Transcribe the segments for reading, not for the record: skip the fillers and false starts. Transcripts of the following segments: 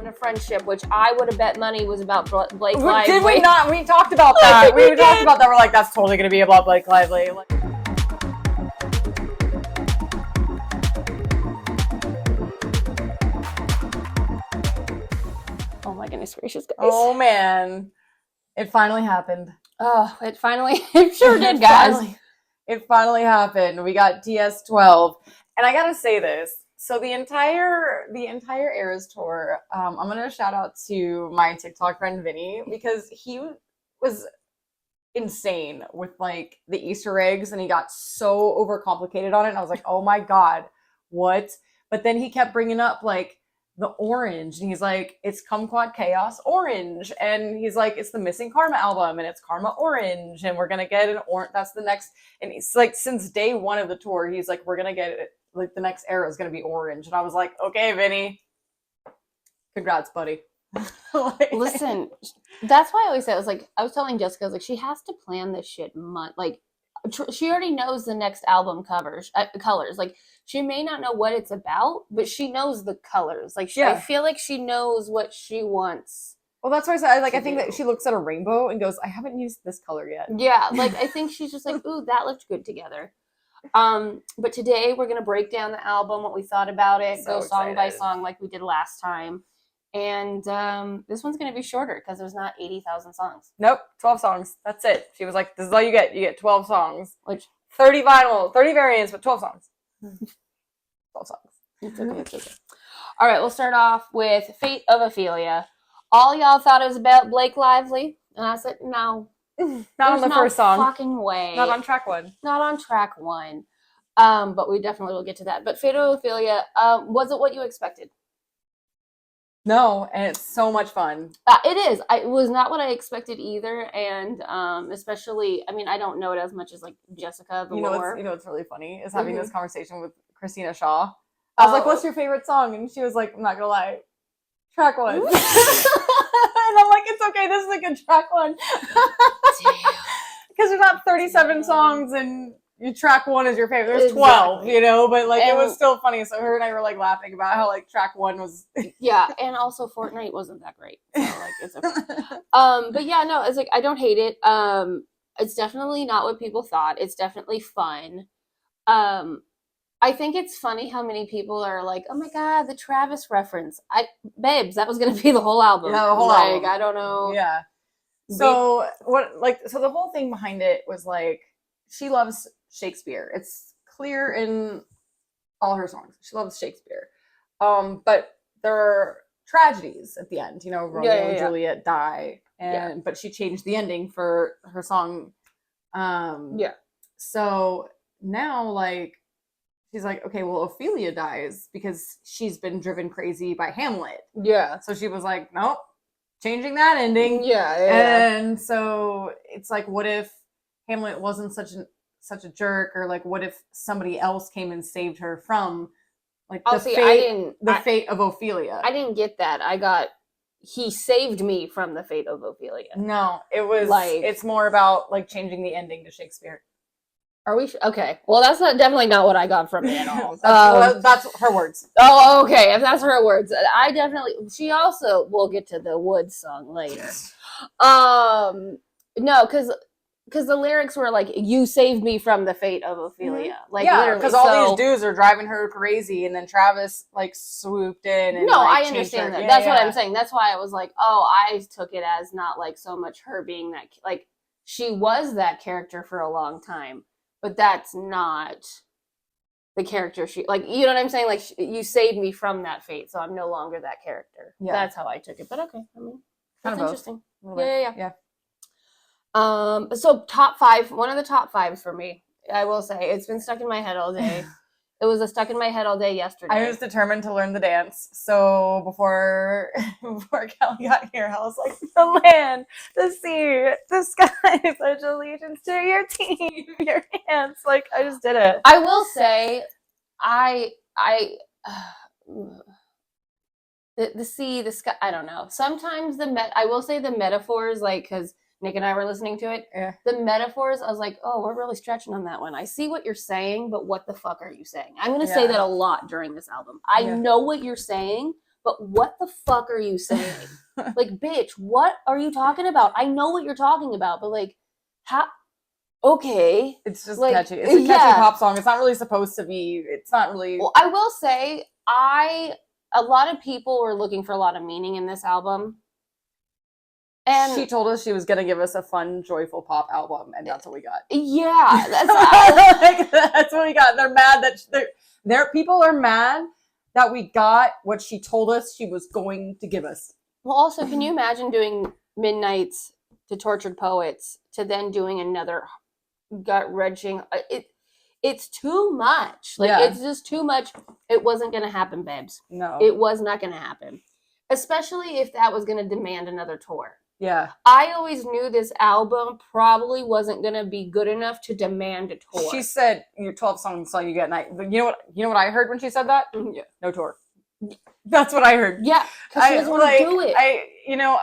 a friendship, which I would have bet money was about Blake Lively. Did we not? We talked about that. we talked about that. We're like, that's totally going to be about Blake Lively. Like, oh my goodness gracious, guys. oh man. It finally happened. Oh, it sure did, guys. It finally happened. We got DS12. And I gotta say this. So the entire Eras tour, I'm gonna shout out to my TikTok friend Vinny, because he was insane with like the Easter eggs, and he got so overcomplicated on it. And I was like, oh my God, what? But then he kept bringing up like the orange, and he's like, it's Kumquat Chaos Orange, and he's like, it's the Missing Karma album, and it's Karma Orange, and we're gonna get an orange. That's the next. And he's like, since day one of the tour, he's like, we're gonna get it. Like the next era is gonna be orange, and I was like, okay, Vinny, congrats, buddy. Like, listen, that's why I always say, I was telling Jessica, I was like, she has to plan this shit like she already knows the next album colors. Like, she may not know what it's about, but she knows the colors. Like, I feel like she knows what she wants. Well, that's why I said, I think that she looks at a rainbow and goes, I haven't used this color yet. Yeah, like, I think she's just like, ooh, that looked good together. But today we're going to break down the album, what we thought about it, go song by song like we did last time. And this one's going to be shorter because there's not 80,000 songs. Nope, 12 songs. That's it. She was like, this is all you get. You get 12 songs. Which 30 variants, but 12 songs. 12 songs. It's okay, it's okay. All right, we'll start off with Fate of Ophelia. All y'all thought it was about Blake Lively, and I said, no. Not on the first song. Fucking way. Not on track one. Not on track one. But we definitely will get to that. But Fate of Ophelia, was it what you expected? No, and it's so much fun. It is. It was not what I expected either, and especially, I mean, I don't know it as much as like Jessica. You know what's really funny is having this conversation with Christina Shaw. I was like, "What's your favorite song?" And she was like, "I'm not gonna lie, track one." And I'm like, "It's okay. This is a good track one." Because there's not 37 songs and you track one is your favorite. There's 12, you know, but like, it was still funny. So her and I were like laughing about how like track one was. Yeah, and also Fortnite wasn't that great. So like, it's okay. But yeah, no, it's like, I don't hate it. It's definitely not what people thought. It's definitely fun. I think it's funny how many people are like, oh my God, the Travis reference. Babes, that was going to be the whole album. Yeah, the whole album. I don't know. Yeah. So so the whole thing behind it was like, she loves Shakespeare. It's clear in all her songs. She loves Shakespeare. But there are tragedies at the end, you know, Romeo and Juliet die. But she changed the ending for her song. So now like, she's like, okay, well, Ophelia dies because she's been driven crazy by Hamlet. Yeah. So she was like, nope, changing that ending. Yeah. And so it's like, what if Hamlet wasn't such a jerk, or like, what if somebody else came and saved her from like the fate of Ophelia? I didn't get that. I got, he saved me from the fate of Ophelia. No, it was like, it's more about like changing the ending to Shakespeare. Are we okay? Well, that's definitely not what I got from it at all. That's her words. Oh, okay. If that's her words, she also, we'll get to the Woods song later. No, because the lyrics were like, you saved me from the fate of Ophelia. Mm-hmm. Like, yeah, because all these dudes are driving her crazy, and then Travis like swooped in. And, I understand that. That's what I'm saying. That's why I was like, oh, I took it as not like so much her being that, like, she was that character for a long time, but that's not the character she, like, you know what I'm saying? Like, you saved me from that fate, so I'm no longer that character. Yeah. That's how I took it. But okay, I mean, that's interesting. Yeah. So top five, one of the top fives for me, I will say, it's been stuck in my head all day. It was stuck in my head all day yesterday. I was determined to learn the dance. So before Kelly got here, I was like, the land, the sea, the sky, pledge allegiance to your team, your hands. Like, I just did it. I will say, the sea, the sky, I don't know. Sometimes I will say the metaphors, like, because Nick and I were listening to it. Yeah. The metaphors, I was like, oh, we're really stretching on that one. I see what you're saying, but what the fuck are you saying? I'm going to say that a lot during this album. I know what you're saying, but what the fuck are you saying? Like, bitch, what are you talking about? I know what you're talking about, but like, how? Okay. It's just like, catchy. It's a catchy pop song. It's not really supposed to be. It's not really. Well, I will say, a lot of people were looking for a lot of meaning in this album. And she told us she was going to give us a fun, joyful pop album, and that's what we got. Yeah, that's what we got. They're mad that people are mad that we got what she told us she was going to give us. Well, also, can you imagine doing Midnights to Tortured Poets to then doing another gut-wrenching? It's too much. Like, it's just too much. It wasn't going to happen, babes. No. It was not going to happen. Especially if that was going to demand another tour. Yeah. I always knew this album probably wasn't going to be good enough to demand a tour. She said, your 12 songs all you get night. You know what I heard when she said that? Yeah. No tour. That's what I heard. Yeah, because she doesn't want to do it.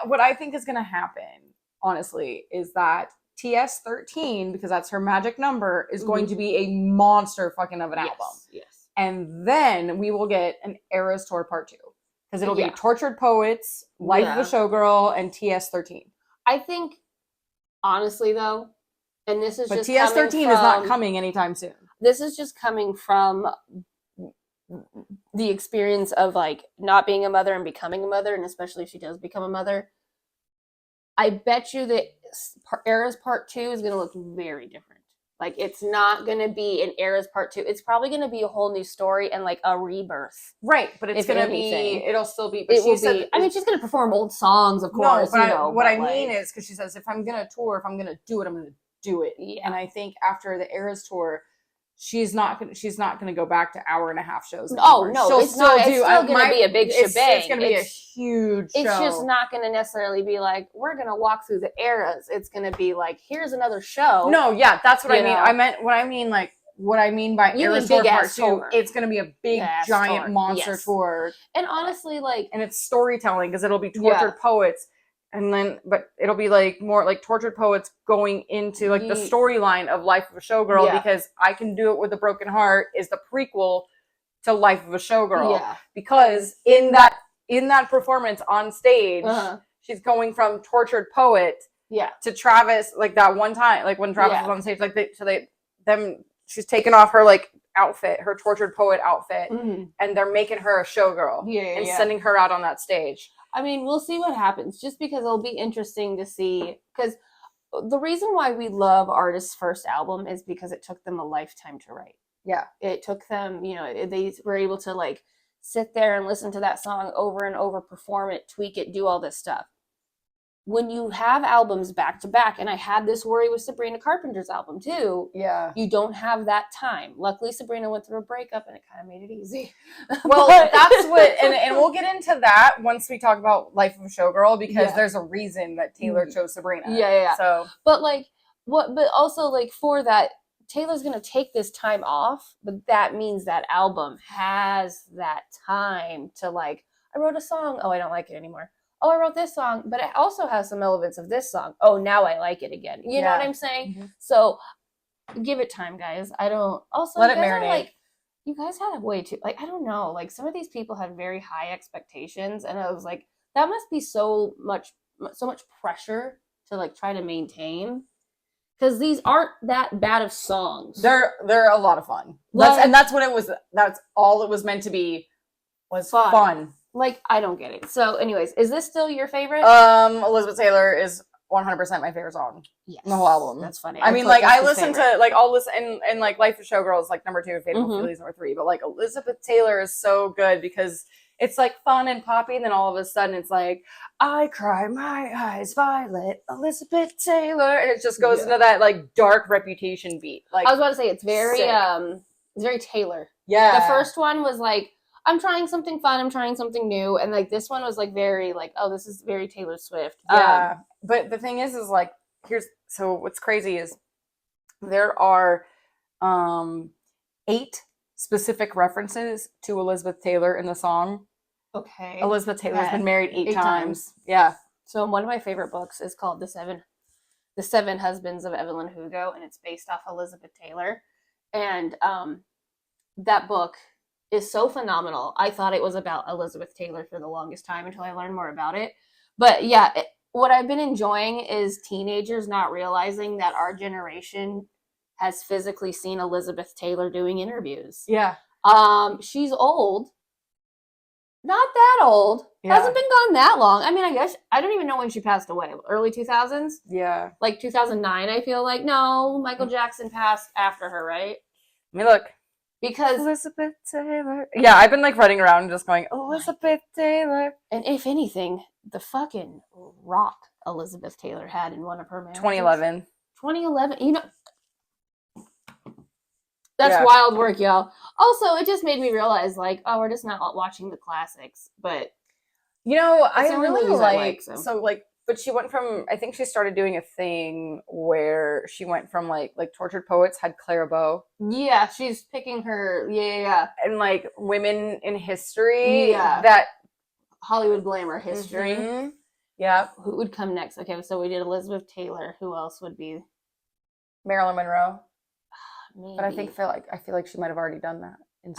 What I think is going to happen, honestly, is that TS13, because that's her magic number, is going to be a monster fucking of an album. Yes. And then we will get an Eras Tour Part 2. Because it'll be Tortured Poets, Life of a Showgirl, and TS13. I think, honestly, though, and this is just TS13 is not coming anytime soon. This is just coming from the experience of, like, not being a mother and becoming a mother, and especially if she does become a mother. I bet you that Eras Part 2 is going to look very different. Like, it's not going to be an Eras Part 2. It's probably going to be a whole new story and, like, a rebirth. Right, but it's going to be, it'll still be, but she's going to perform old songs, of course. No, but I mean is, because she says, if I'm going to tour, if I'm going to do it, I'm going to do it. Yeah. And I think after the Eras Tour, she's not going to go back to hour-and-a-half shows anymore. Oh, no, it's still going to be a big shebang. It's going to be a huge show. It's just not going to necessarily be like, we're going to walk through the eras. It's going to be like, here's another show. No, yeah, that's what I mean. What I mean by Eras Tour Part 2, it's going to be a big, giant monster tour. And honestly, like... And it's storytelling, because it'll be Tortured Poets. And then, but it'll be like more like Tortured Poets going into like the storyline of Life of a Showgirl, because I Can Do It With a Broken Heart is the prequel to Life of a Showgirl. Yeah. Because in that performance on stage, she's going from Tortured Poet to Travis, like that one time, like when Travis was on stage, like she's taking off her like outfit, her Tortured Poet outfit, and they're making her a showgirl and sending her out on that stage. I mean, we'll see what happens, just because it'll be interesting to see. Because the reason why we love artists' first album is because it took them a lifetime to write. Yeah. It took them, they were able to, like, sit there and listen to that song over and over, perform it, tweak it, do all this stuff. When you have albums back to back, and I had this worry with Sabrina Carpenter's album too. Yeah. You don't have that time. Luckily, Sabrina went through a breakup, and it kind of made it easy. Well, that's what, and we'll get into that once we talk about Life of a Showgirl, because there's a reason that Taylor chose Sabrina. Yeah. So, but also like for that, Taylor's gonna take this time off, but that means that album has that time to, like, I wrote a song. Oh, I don't like it anymore. Oh, I wrote this song, but it also has some elements of this song. Oh, now I like it again. You know what I'm saying? Mm-hmm. So give it time, guys. I don't... Also, let it marinate. Like, you guys had way too... Like, I don't know. Like, some of these people had very high expectations, and I was like, that must be so much pressure to, like, try to maintain. Because these aren't that bad of songs. They're a lot of fun. That's what it was. That's all it was meant to be, was fun. Like, I don't get it. So, anyways, is this still your favorite? Elizabeth Taylor is 100% my favorite song. Yes. In the whole album. That's funny. I mean, like, I listen to, like, I'll listen, and like, Life of Showgirl is, like, number 2, Fatal Feelings number 3, but, like, Elizabeth Taylor is so good because it's, like, fun and poppy, and then all of a sudden it's like, I cry my eyes violet, Elizabeth Taylor, and it just goes into that, like, dark Reputation beat. Like, I was about to say, it's very Taylor. Yeah. The first one was, like, I'm trying something fun, I'm trying something new, and, like, this one was, like, very, like, oh, this is very Taylor Swift. Yeah, but the thing is, like, so what's crazy is there are 8 specific references to Elizabeth Taylor in the song. Okay. Elizabeth Taylor's been married 8 times. Yeah. So one of my favorite books is called The Seven Husbands of Evelyn Hugo, and it's based off Elizabeth Taylor. And that book is so phenomenal. I thought it was about Elizabeth Taylor for the longest time until I learned more about it. But yeah, what I've been enjoying is teenagers not realizing that our generation has physically seen Elizabeth Taylor doing interviews. Yeah. She's old. Not that old. Yeah. Hasn't been gone that long. I mean, I guess I don't even know when she passed away. Early 2000s? Yeah. Like 2009, I feel like. No, Michael Jackson passed after her, right? Let me look. Because Elizabeth Taylor. Yeah, I've been like running around just going, Elizabeth Taylor. And if anything, the fucking rock Elizabeth Taylor had in one of her marriages. 2011. 2011. You know, that's wild work, y'all. Also, it just made me realize, like, oh, we're just not watching the classics. But, you know, I the only really movies I like, so. so like, but she went from, I think she started doing a thing where she went from like Tortured Poets had Clara Bow. Yeah, she's picking her, yeah. And like women in history Yeah. that Hollywood glamour history. Mm-hmm. Yeah. Who would come next? Okay, so we did Elizabeth Taylor. Who else would be? Marilyn Monroe. Maybe. But I feel like she might have already done that in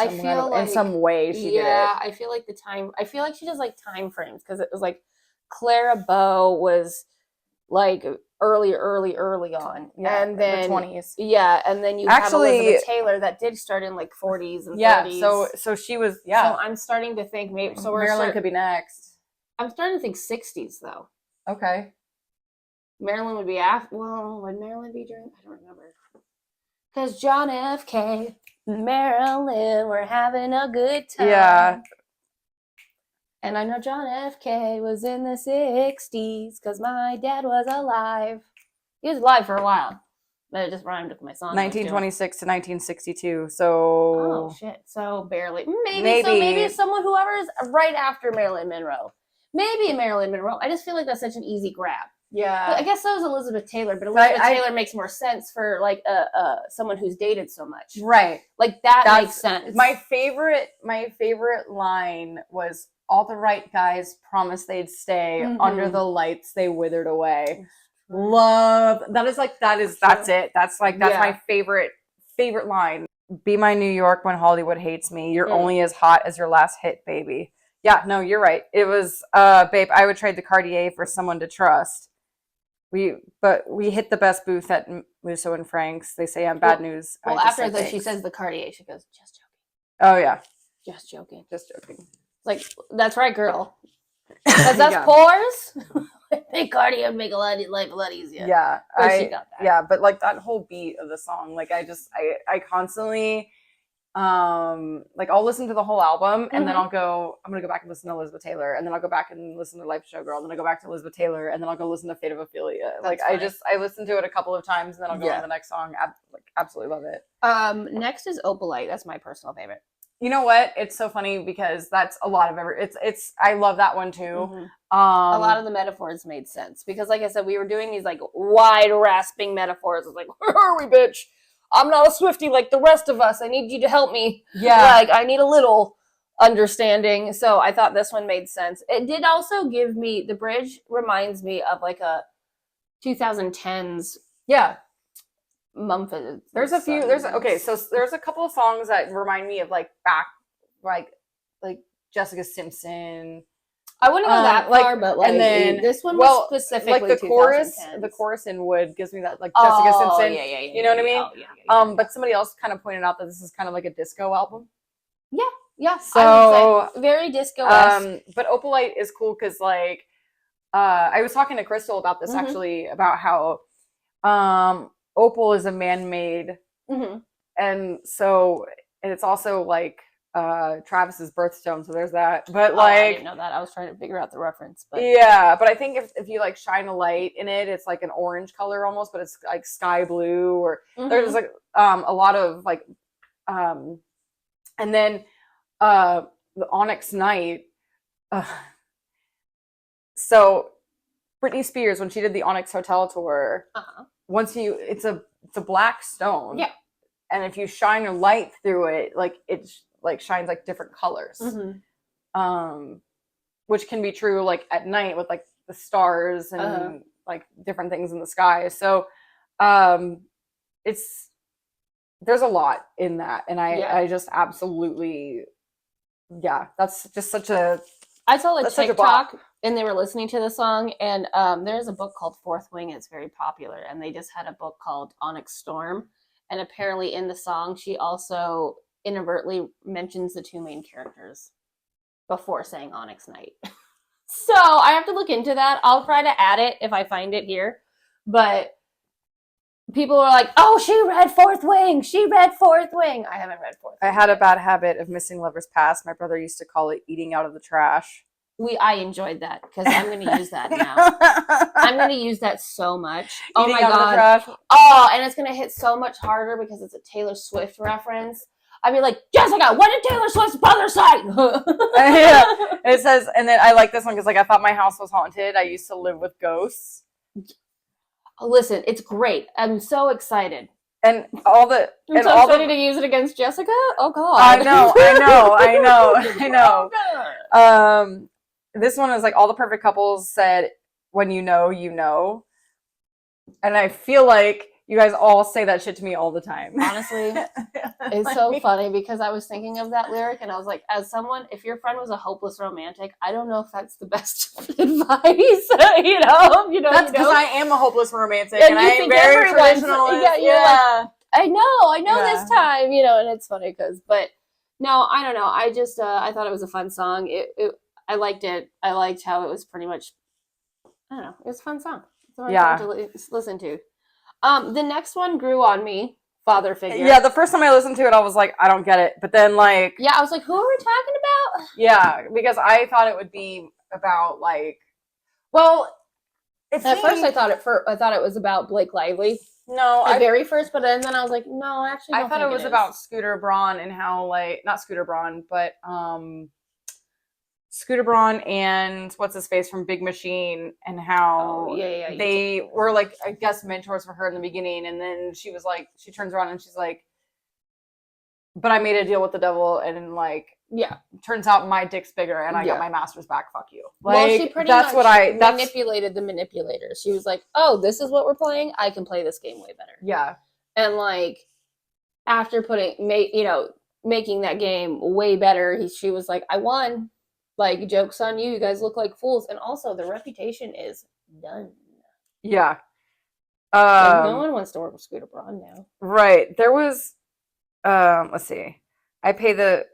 some way she did it. Yeah, I feel like I feel like she does like time frames because it was like Clara Bow was like early on. Yeah, and then the 20s. Yeah, and then you have Elizabeth Taylor that did start in like 40s and 30s. So she was So I'm starting to think maybe Marilyn could be next. I'm starting to think 60s though. Okay. Marilyn would be after. Well, would Marilyn be during? I don't remember. Because John F. K. Marilyn were having a good time. Yeah. And I know John F. K. was in the 60s because my dad was alive. He was alive for a while. But it just rhymed with my song. 1926 to 1962. So. Oh, shit. So barely. Maybe it's whoever is right after Marilyn Monroe. Maybe Marilyn Monroe. I just feel like that's such an easy grab. Yeah, but I guess so is Elizabeth Taylor, but Elizabeth Taylor makes more sense for like someone who's dated so much, right? Like that makes sense. My favorite line was, "All the right guys promised they'd stay. Under the lights, they withered away." Love that is that's it. That's my favorite line. "Be my New York when Hollywood hates me. You're only as hot as your last hit, baby." Yeah, no, you're right. It was, babe, I would trade the Cartier for someone to trust. We hit the best booth at Musso and Frank's. They say I'm bad news. Well, after that, she says the Cartier. She goes, just joking. Oh, yeah. Just joking. Just joking. Like, that's right, girl. Because that's pores. I think Cartier would make life a lot easier. Yeah. She got that. Yeah, but like that whole beat of the song, like I constantly... like I'll listen to the whole album and then I'm gonna go back and listen to Elizabeth Taylor, and then I'll go back and listen to Life of Showgirl, and then I go back to Elizabeth Taylor, and then I'll go listen to Fate of Ophelia. I listen to it a couple of times and then I'll go on the next song. Absolutely love it. Next is Opalite. That's my personal favorite. You know what? It's so funny because that's a lot of it's I love that one too. Mm-hmm. A lot of the metaphors made sense because, like I said, we were doing these like wide rasping metaphors. It's like, where are we, bitch? I'm not a Swiftie like the rest of us. I need you to help me. Yeah. Like, I need a little understanding. So I thought this one made sense. It did also give me, the bridge reminds me of like a 2010s. Yeah. Mumford. There's a couple of songs that remind me of like back, like Jessica Simpson. I wouldn't go that far, but like, and then this one was specifically like the chorus in Wood gives me that like Jessica Simpson. Yeah, you know what I mean? Yeah. But somebody else kind of pointed out that this is kind of like a disco album. Yeah. So I would say very disco-esque. But Opalite is cool because like I was talking to Crystal about this actually, about how opal is a man-made, and so it's also like Travis's birthstone, so there's that. But like, I didn't know that. I was trying to figure out the reference. But yeah, but I think if you like shine a light in it, it's like an orange color almost, but it's like sky blue, or there's like a lot of like and then the Onyx Night. So Britney Spears, when she did the Onyx Hotel tour, it's a black stone. Yeah. And if you shine a light through it, like it's like shines like different colors, which can be true like at night with like the stars and like different things in the sky. So there's a lot in that, and I just absolutely Yeah, that's just such a I saw a that's such a TikTok bop. and they were listening to the song, and there's a book called Fourth Wing. It's very popular, and they just had a book called Onyx Storm, and apparently in the song she also inadvertently mentions the two main characters before saying Onyx Knight. So I have to look into that. I'll try to add it if I find it here, but people are like, "Oh, she read Fourth Wing. She read Fourth Wing." I haven't read Fourth I Wing had a yet. bad habit of missing lovers past. My brother used to call it eating out of the trash. I enjoyed that because I'm going to use that now. I'm going to use that so much. Oh Eating my out of the god. trash. Oh, and it's going to hit so much harder because it's a Taylor Swift reference. I'd be like, Jessica, what did Taylor Swift's brother say? Yeah. It says, and then I like this one because like I thought my house was haunted. I used to live with ghosts. Listen, it's great. I'm so excited. And all the I'm and so all excited the to use it against Jessica. Oh god. I know. Oh, god. This one is like all the perfect couples said, when you know, you know. And I feel like you guys all say that shit to me all the time. Honestly, it's so funny because I was thinking of that lyric and I was like, as someone, if your friend was a hopeless romantic, I don't know if that's the best advice. That's because I am a hopeless romantic and I you am think very everyone's traditionalist. like, I know Yeah. this time, and it's funny but no, I don't know. I just I thought it was a fun song. I liked it. I liked how it was pretty much, I don't know, it was a fun song. It's a fun song to listen to. The next one grew on me. Father figure. Yeah, the first time I listened to it, I was like, I don't get it. But then, like, yeah, I was like, who are we talking about? Yeah, because I thought it would be about like, well, at first I thought it was about Blake Lively. No, at very first, but then I was like, no, actually, I thought it was about Scooter Braun and how like not Scooter Braun, but Scooter Braun and what's his face from Big Machine and how they were like, I guess, mentors for her in the beginning, and then she was like, she turns around and she's like, but I made a deal with the devil, and like, turns out my dick's bigger and I got my master's back. Fuck you. Like, well, she pretty much manipulated the manipulators. She was like, oh, this is what we're playing. I can play this game way better. Yeah. And like, after making that game way better, she was like, I won. Like, joke's on you. You guys look like fools. And also, the reputation is done. Yeah. No one wants to work with Scooter Braun now. Right. There was, let's see. I pay the,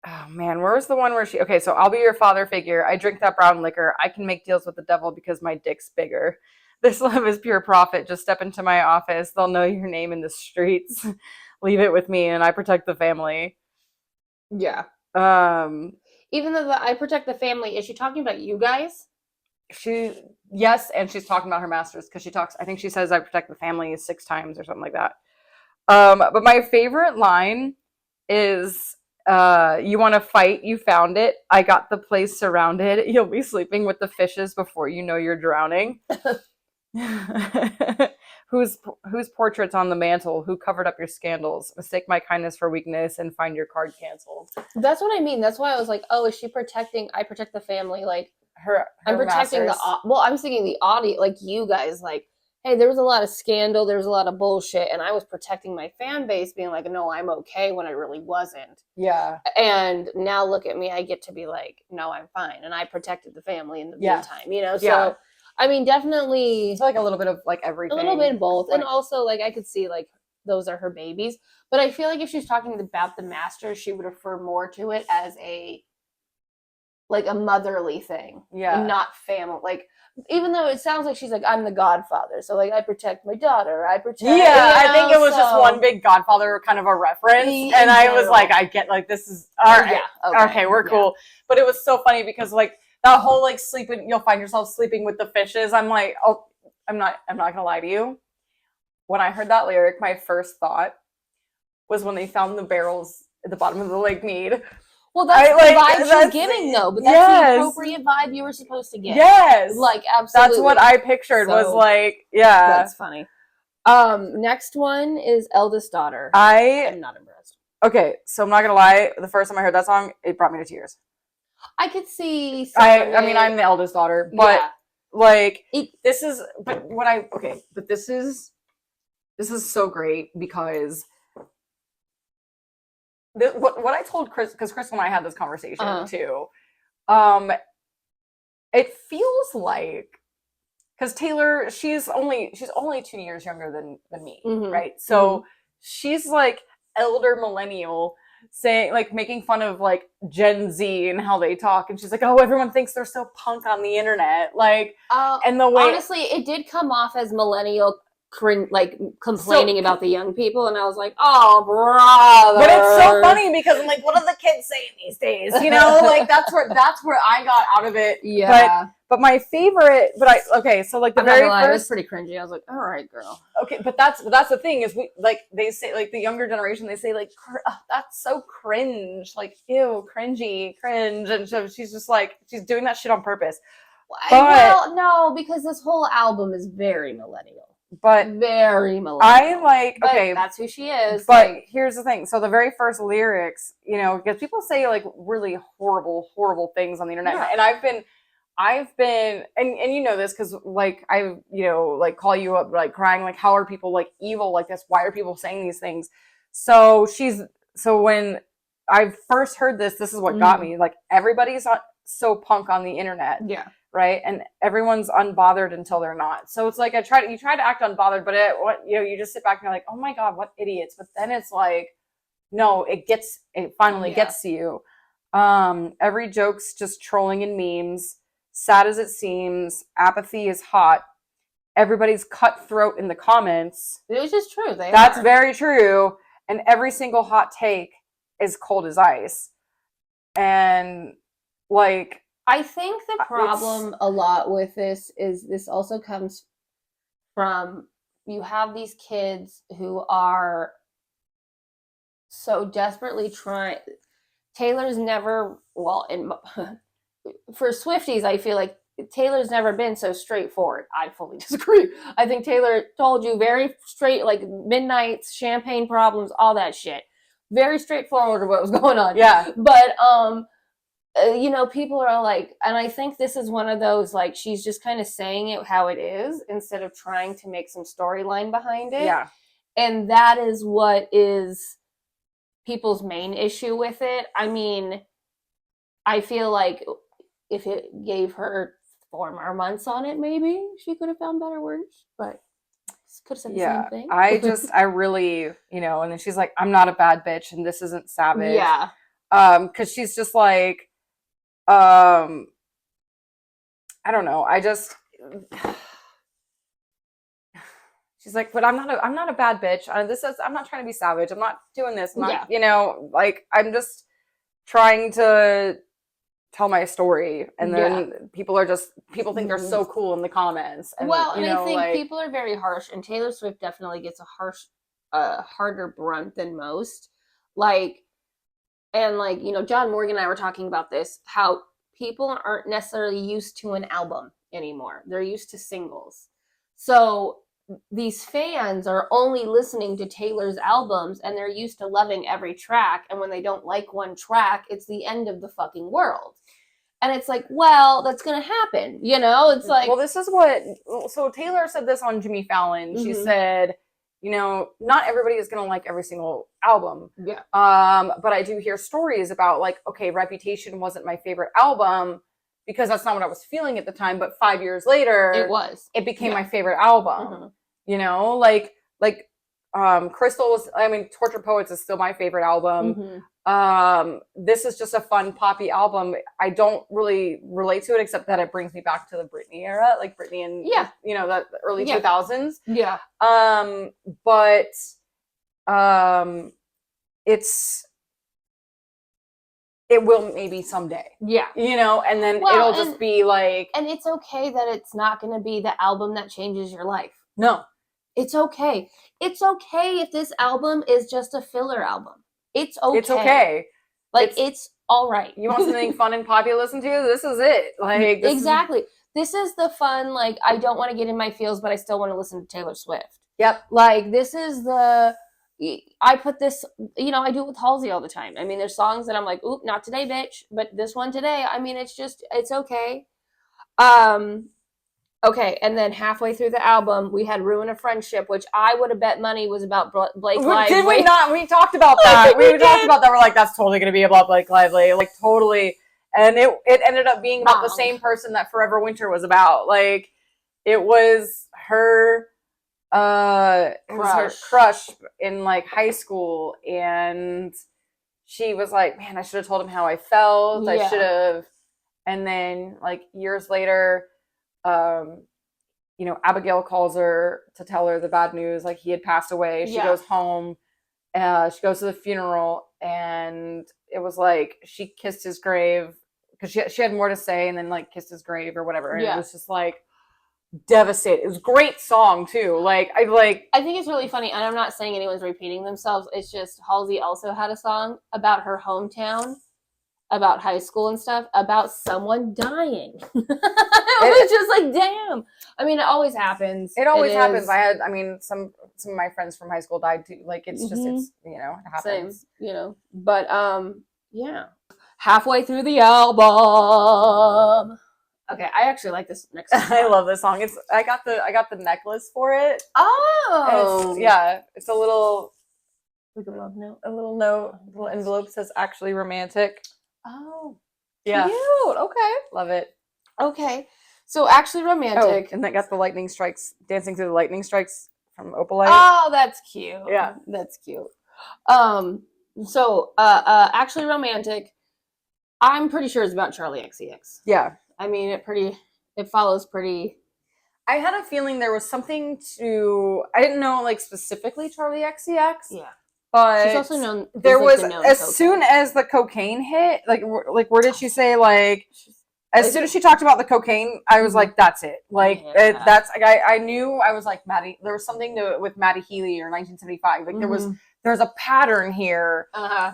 oh man, where was the one where she, okay, so I'll be your father figure. I drink that brown liquor. I can make deals with the devil because my dick's bigger. This love is pure profit. Just step into my office. They'll know your name in the streets. Leave it with me and I protect the family. Yeah. Even though I protect the family, is she talking about you guys? Yes, and she's talking about her masters because she talks, I think she says I protect the family 6 times or something like that. But my favorite line is, you want to fight, you found it. I got the place surrounded. You'll be sleeping with the fishes before you know you're drowning. Whose portrait's on the mantle? Who covered up your scandals? Mistake my kindness for weakness and find your card canceled. That's what I mean. That's why I was like, oh, is she protecting? I protect the family, like I'm protecting masters. I'm thinking the audience, like you guys, like, hey, there was a lot of scandal, there was a lot of bullshit, and I was protecting my fan base, being like, no, I'm okay, when I really wasn't. Yeah. And now look at me, I get to be like, no, I'm fine, and I protected the family in the meantime, So, I mean, definitely, it's like a little bit of like everything, a little bit of both, and also like I could see like those are her babies, but I feel like if she's talking about the Masters, she would refer more to it as a motherly thing, not family, like. Even though it sounds like she's like, I'm the godfather, so like I protect my daughter, I protect. I think it was just one big Godfather kind of a reference, and I was like, I get like this is all right. Okay, we're cool. But it was so funny because like that whole like sleeping, you'll find yourself sleeping with the fishes. I'm like, oh, I'm not gonna lie to you. When I heard that lyric, my first thought was when they found the barrels at the bottom of the Lake Mead. Well, that's the vibe she's giving, though. But that's the appropriate vibe you were supposed to get. Yes, like absolutely. That's what I pictured. Was like, That's funny. Next one is Eldest Daughter. I'm not impressed. Okay, so I'm not gonna lie. The first time I heard that song, it brought me to tears. I could see. I mean, I'm the eldest daughter, but like this is. But this is so great because what I told Chris, because Chris and I had this conversation too. It feels like, because Taylor, she's only 2 years younger than me, right? So she's like elder millennial, saying, like, making fun of like Gen Z and how they talk, and she's like, oh, everyone thinks they're so punk on the internet, like, and the way, honestly, it did come off as millennial like complaining about the young people, and I was like, oh, brother. But it's so funny because I'm like, what are the kids saying these days? You know, like that's where I got out of it. Yeah. But my favorite, so like the very first, it was pretty cringy. I was like, all right, girl. Okay, but that's the thing is, we, like, they say, like, the younger generation, they say, like, that's so cringe, like, ew, cringy, cringe, and so she's just like, she's doing that shit on purpose. Well, no, because this whole album is very millennial. But very millennial. I like, okay, that's who she is. But like, here's the thing. So the very first lyrics, you know, because people say like really horrible things on the internet, and I've been, and you know this because like I, you know, like call you up like crying, like, how are people like evil like this? Why are people saying these things? So when I first heard this is what got me. Like, everybody's so punk on the internet. Yeah. Right, and everyone's unbothered until they're not. So it's like you try to act unbothered, but you just sit back and you're like, oh my god, what idiots. But then it's like, no, it finally gets to you. Every joke's just trolling and memes. Sad as it seems, apathy is hot. Everybody's cutthroat in the comments. Which is true. That's very true. And every single hot take is cold as ice. And like, I think the problem a lot with this is this also comes from, you have these kids who are so desperately trying. Taylor's never, for Swifties, I feel like Taylor's never been so straightforward. I fully disagree. I think Taylor told you very straight, like midnights, champagne problems, all that shit. Very straightforward of what was going on. Yeah. But, you know, people are like, and I think this is one of those, like, she's just kind of saying it how it is instead of trying to make some storyline behind it. Yeah. And that is what is people's main issue with it. I mean, I feel like if it gave her 4 more months on it, maybe she could have found better words, but could have said the same thing. I really, you know, and then she's like, I'm not a bad bitch and this isn't savage. Yeah. Because she's just like, I don't know. She's like, but I'm not a bad bitch. I'm not trying to be savage. I'm not doing this. I'm not, you know, like, I'm just trying to tell my story. And then people think they're so cool in the comments. And, and I think people are very harsh, and Taylor Swift definitely gets a harder brunt than most. Like, and like, you know, John Morgan and I were talking about this, how people aren't necessarily used to an album anymore. They're used to singles. So these fans are only listening to Taylor's albums, and they're used to loving every track. And when they don't like one track, it's the end of the fucking world. And it's like, well, that's going to happen. You know, it's like, well, this is so Taylor said this on Jimmy Fallon. She said, you know, not everybody is going to like every single album. Yeah. But I do hear stories about, like, okay, Reputation wasn't my favorite album because that's not what I was feeling at the time. But 5 years later, it became my favorite album. You know, like Crystal was, I mean, Tortured Poets is still my favorite album. This is just a fun poppy album. I don't really relate to it except that it brings me back to the Britney era, like Britney and you know, the early 2000s. Yeah. But it will maybe someday. Yeah. You know, and then it'll just be like, and it's okay that it's not going to be the album that changes your life. No. It's okay. It's okay if this album is just a filler album. It's okay. It's okay. Like, it's all right. You want something fun and poppy to listen to? This is it. Like, exactly. This is the fun, like, I don't want to get in my feels, but I still want to listen to Taylor Swift. Yep. Like, this is I put this, you know, I do it with Halsey all the time. I mean, there's songs that I'm like, oop, not today, bitch. But this one today, I mean, it's okay. Okay, and then halfway through the album, we had "Ruin a Friendship," which I would have bet money was about Blake Lively. Did we not? We talked about that. We talked about that. We're like, that's totally going to be about Blake Lively. Like, totally. And it ended up being about the same person that Forever Winter was about. Like, it was her, it was her crush in, like, high school. And she was like, man, I should have told him how I felt. Yeah. I should have. And then, like, years later, you know, Abigail calls her to tell her the bad news, like he had passed away. She goes home, she goes to the funeral, and it was like she kissed his grave because she had more to say, and then like kissed his grave or whatever. And it was just like devastating. It was a great song too. I think it's really funny, and I'm not saying anyone's repeating themselves. It's just Halsey also had a song about her hometown, about high school and stuff, about someone dying. It was just like, damn. I mean, it always happens. It always happens. Some of my friends from high school died too. Like, it's just, it's, you know, it happens. Same, you know. But, yeah. Halfway through the album. Okay, I actually like this next song. I love this song. I got the necklace for it. Oh. It's a little, like a love note. A little note. A little envelope says "Actually Romantic." Oh, yeah, cute. Okay, love it. Okay, so Actually Romantic, and that got the lightning strikes, dancing through the lightning strikes from Opalite. Oh, that's cute. Yeah, that's cute. So Actually Romantic, I'm pretty sure it's about Charlie XCX. Yeah, I mean, it follows pretty. I had a feeling there was something to. I didn't know like specifically Charlie XCX. Yeah. But she's also known. There was as soon as the cocaine hit, like where did she say like? As soon as she talked about the cocaine, I was like, "That's it." Like that's like I knew I was like Maddie. There was something with Maddie Healy or 1975. Like there was a pattern here.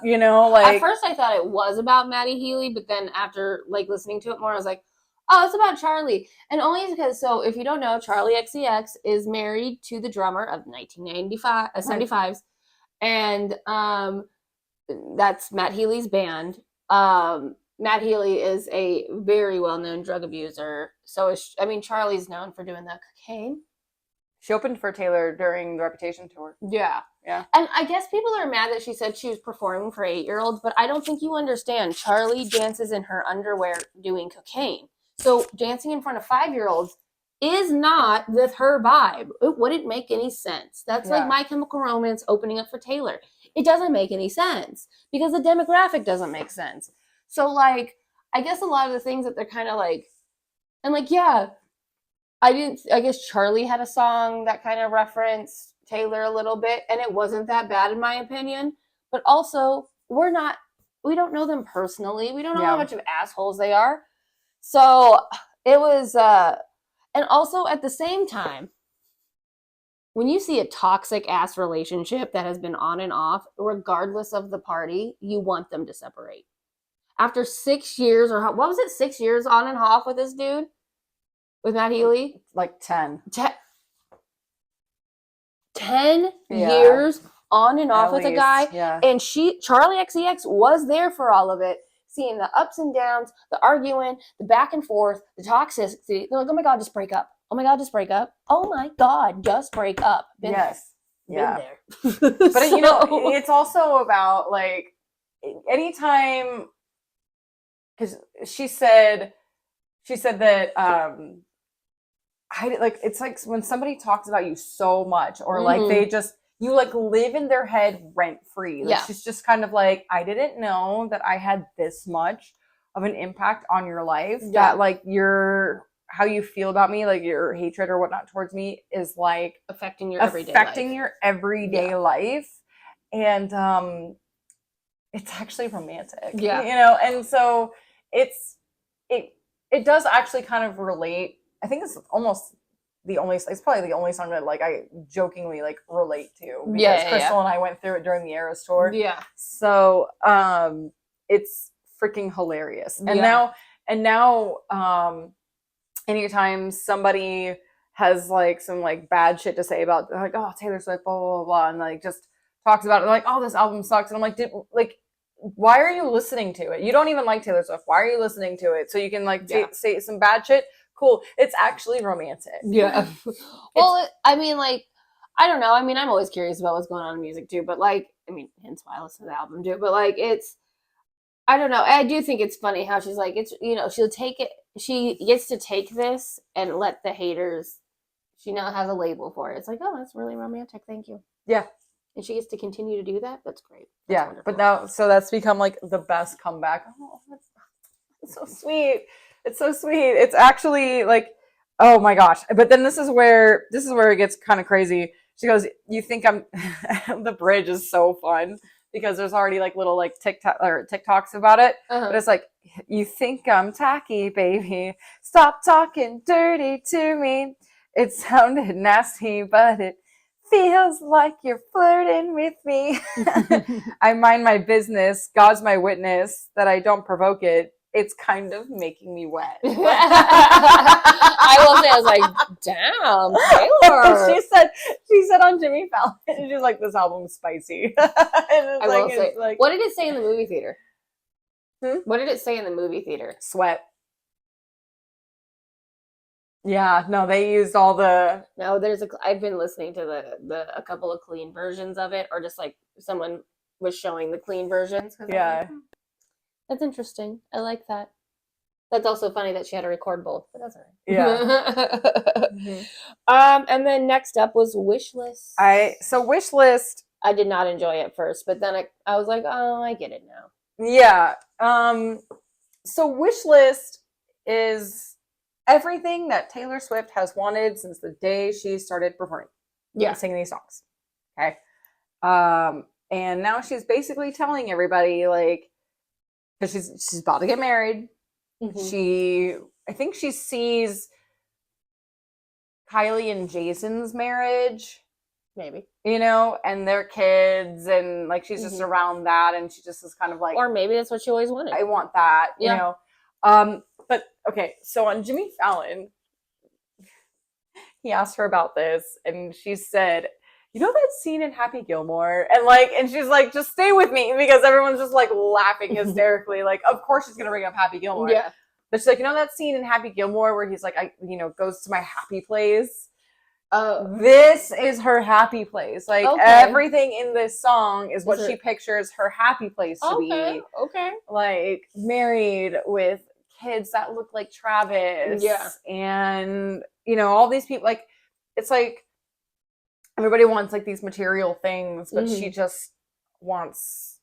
You know, like at first I thought it was about Maddie Healy, but then after like listening to it more, I was like, "Oh, it's about Charlie." And only because if you don't know, Charlie XCX is married to the drummer of 1995 75's. And that's Matt Healy's band. Matt Healy is a very well-known drug abuser. So, Charlie's known for doing the cocaine. She opened for Taylor during the Reputation tour. Yeah. And I guess people are mad that she said she was performing for 8-year-olds, but I don't think you understand. Charlie dances in her underwear doing cocaine. So dancing in front of 5-year-olds is not with her vibe. It wouldn't make any sense. That's like My Chemical Romance opening up for Taylor. It doesn't make any sense because the demographic doesn't make sense. So like, I guess a lot of the things that they're kind of like, and like, yeah, I guess Charlie had a song that kind of referenced Taylor a little bit, and it wasn't that bad in my opinion. But also, we don't know them personally. We don't know how much of assholes they are. So it was, and also at the same time, when you see a toxic ass relationship that has been on and off, regardless of the party, you want them to separate. After 6 years, or what was it, 6 years on and off with this dude? With Matt Healy? Like 10. 10 years on and off with a guy. Yeah. And Charlie XCX was there for all of it, seeing the ups and downs, the arguing, the back and forth, the toxicity. They're like, oh my God, just break up. Oh my God, just break up. Oh my God, just break up. Been there. But so, you know, it's also about like anytime, because she said that it's like when somebody talks about you so much, or like you like live in their head rent free. Like she's just kind of like, I didn't know that I had this much of an impact on your life. That like how you feel about me, like your hatred or whatnot towards me is like affecting your everyday life. And it's actually romantic. Yeah. You know, and so it does actually kind of relate. I think it's probably the only song that like I jokingly like relate to, because Crystal and I went through it during the Eras tour. Yeah. So it's freaking hilarious. And now anytime somebody has like some like bad shit to say about like, oh, Taylor Swift, blah blah blah, blah, and like just talks about it like, oh, this album sucks, and I'm like, why are you listening to it? You don't even like Taylor Swift. Why are you listening to it? So you can like say some bad shit, cool. It's actually romantic. Yeah. Well, I mean, like, I don't know. I mean, I'm always curious about what's going on in music too, but like, I mean, hence why I listen to the album too. But like, I don't know. I do think it's funny how she's like, she'll take it. She gets to take this and let the haters. She now has a label for it. It's like, oh, that's really romantic. Thank you. Yeah. And she gets to continue to do that. That's great. That's wonderful. But now, so that's become like the best comeback. Oh, it's so sweet. It's so sweet. It's actually like, oh my gosh. But then this is where it gets kind of crazy. She goes, "You think I'm?" The bridge is so fun because there's already like little like TikToks about it. But it's like, "You think I'm tacky, baby? Stop talking dirty to me. It sounded nasty, but it feels like you're flirting with me. I mind my business. God's my witness that I don't provoke it. It's kind of making me wet." I will say, I was like, damn, Taylor. she said on Jimmy Fallon, she's like, this album's spicy. I will say, like, what did it say in the movie theater? What did it say in the movie theater? Sweat. Yeah, no, they used all the. No, I've been listening to a couple of clean versions of it, or just like someone was showing the clean versions. Yeah. That's interesting. I like that. That's also funny that she had to record both, but that's all right. Yeah. And then next up was Wishlist. Wishlist. I did not enjoy it first, but then I was like, oh, I get it now. Yeah. So Wishlist is everything that Taylor Swift has wanted since the day she started performing. Yeah. Singing these songs. Okay. And now she's basically telling everybody, like, because she's about to get married. Mm-hmm. I think she sees Kylie and Jason's marriage, maybe, and their kids, and like she's just around that, and she just is kind of like, or maybe that's what she always wanted. I want that, you know. But okay, so on Jimmy Fallon, he asked her about this, and she said, "You know that scene in Happy Gilmore?" And she's like, "Just stay with me," because everyone's just like laughing hysterically. Like, of course she's gonna bring up Happy Gilmore. Yeah. But she's like, "You know that scene in Happy Gilmore where he's like, goes to my happy place?" This is her happy place. Like, everything in this song is what she pictures her happy place to be. Okay. Like, married with kids that look like Travis. Yeah. And, all these people, like, it's like, everybody wants like these material things, but she just wants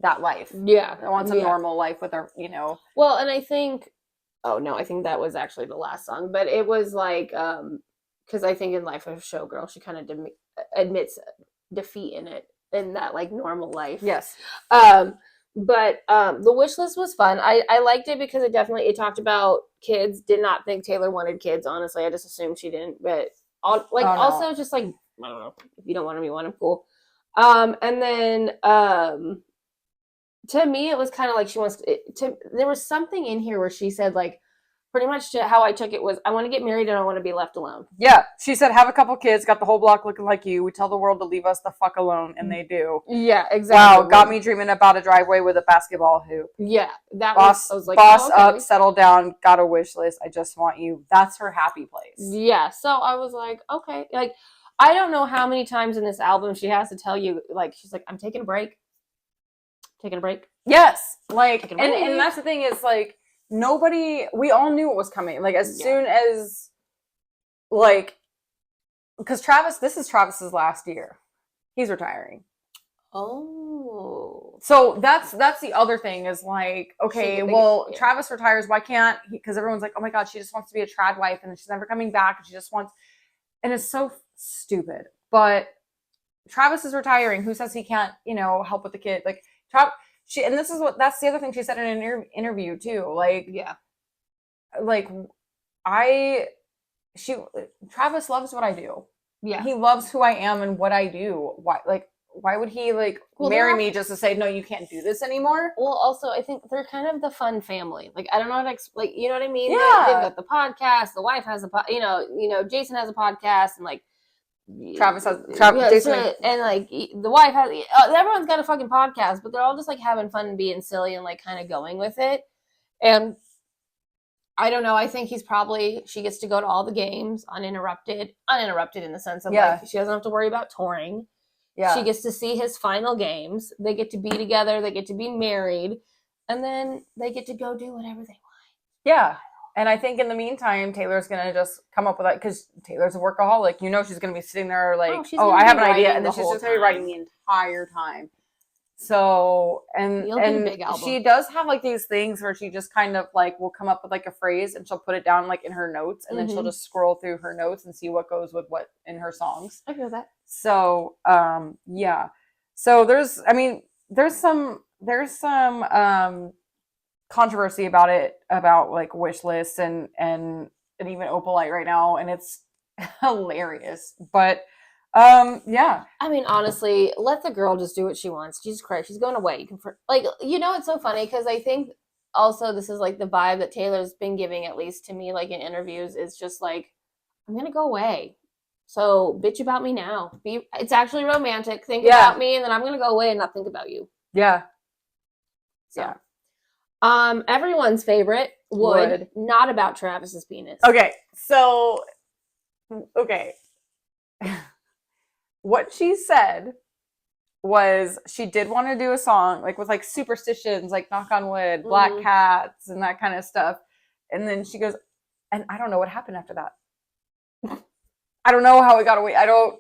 that life. Yeah. Wants a normal life with her, Well, and I think, I think that was actually the last song, but it was like, because I think in Life of Showgirl, she kind of admits defeat in that like normal life. Yes. But the wish list was fun. I liked it because it talked about kids. Did not think Taylor wanted kids, honestly. I just assumed she didn't, but also just like, I don't know, if you don't want to be one, I'm cool. And then to me it was kind of like she wants there was something in here where she said, like, pretty much how I took it was, I want to get married and I want to be left alone. Yeah, she said, have a couple kids, got the whole block looking like you. We tell the world to leave us the fuck alone, and they do. Yeah, exactly. Wow, got me dreaming about a driveway with a basketball hoop. Yeah, I was like, boss up, settle down, got a wish list. I just want you. That's her happy place. Yeah, so I was like, okay, like, I don't know how many times in this album she has to tell you, like, she's like, I'm taking a break. Yes, like, and that's the thing is, like, we all knew it was coming. Like, as soon as, like, because this is Travis's last year. He's retiring. Oh. So that's the other thing is, like, okay, Travis retires. Why can't he? Because everyone's like, oh my God, she just wants to be a trad wife and she's never coming back. And she just wants, and it's so stupid. But Travis is retiring. Who says he can't, help with the kid? Like, and that's the other thing she said in an interview too. Like, yeah, like Travis loves what I do. Yeah, he loves who I am and what I do. Why would he marry me just to say, no, you can't do this anymore? Well, also, I think they're kind of the fun family. Like, I don't know how to you know what I mean? Yeah, they've got the podcast. The wife has Jason has a podcast, and like. Travis has Jason, and like the wife has. Everyone's got a fucking podcast, but they're all just like having fun and being silly and like kind of going with it. And I don't know. I think she gets to go to all the games uninterrupted in the sense of Yeah. like she doesn't have to worry about touring. Yeah. She gets to see his final games. They get to be together. They get to be married, and then they get to go do whatever they want. Yeah. And I think in the meantime, Taylor's going to just come up with that because Taylor's a workaholic. You know, she's going to be sitting there like, Oh, I have an idea. writing And then the she's whole just going to be writing the entire time. So, You'll get a big album. she does have like these things where she just kind of like will come up with like a phrase and she'll put it down like in her notes. And then she'll just scroll through her notes and see what goes with what in her songs. I feel that. So, yeah. So there's some controversy about it, about like wish lists and even Opalite right now, and it's hilarious. But yeah. I mean, honestly, let the girl just do what she wants. Jesus Christ, she's going away. It's so funny because I think also this is like the vibe that Taylor's been giving, at least to me, like in interviews, is just like, I'm gonna go away. So bitch about me now. It's actually romantic. Think about me, and then I'm gonna go away and not think about you. Yeah. So. Yeah. Everyone's favorite Would, not about Travis's penis. Okay, so what she said was she did want to do a song like with like superstitions, like knock on wood, black cats, and that kind of stuff. And then she goes, and I don't know what happened after that. I don't know how it got away. I don't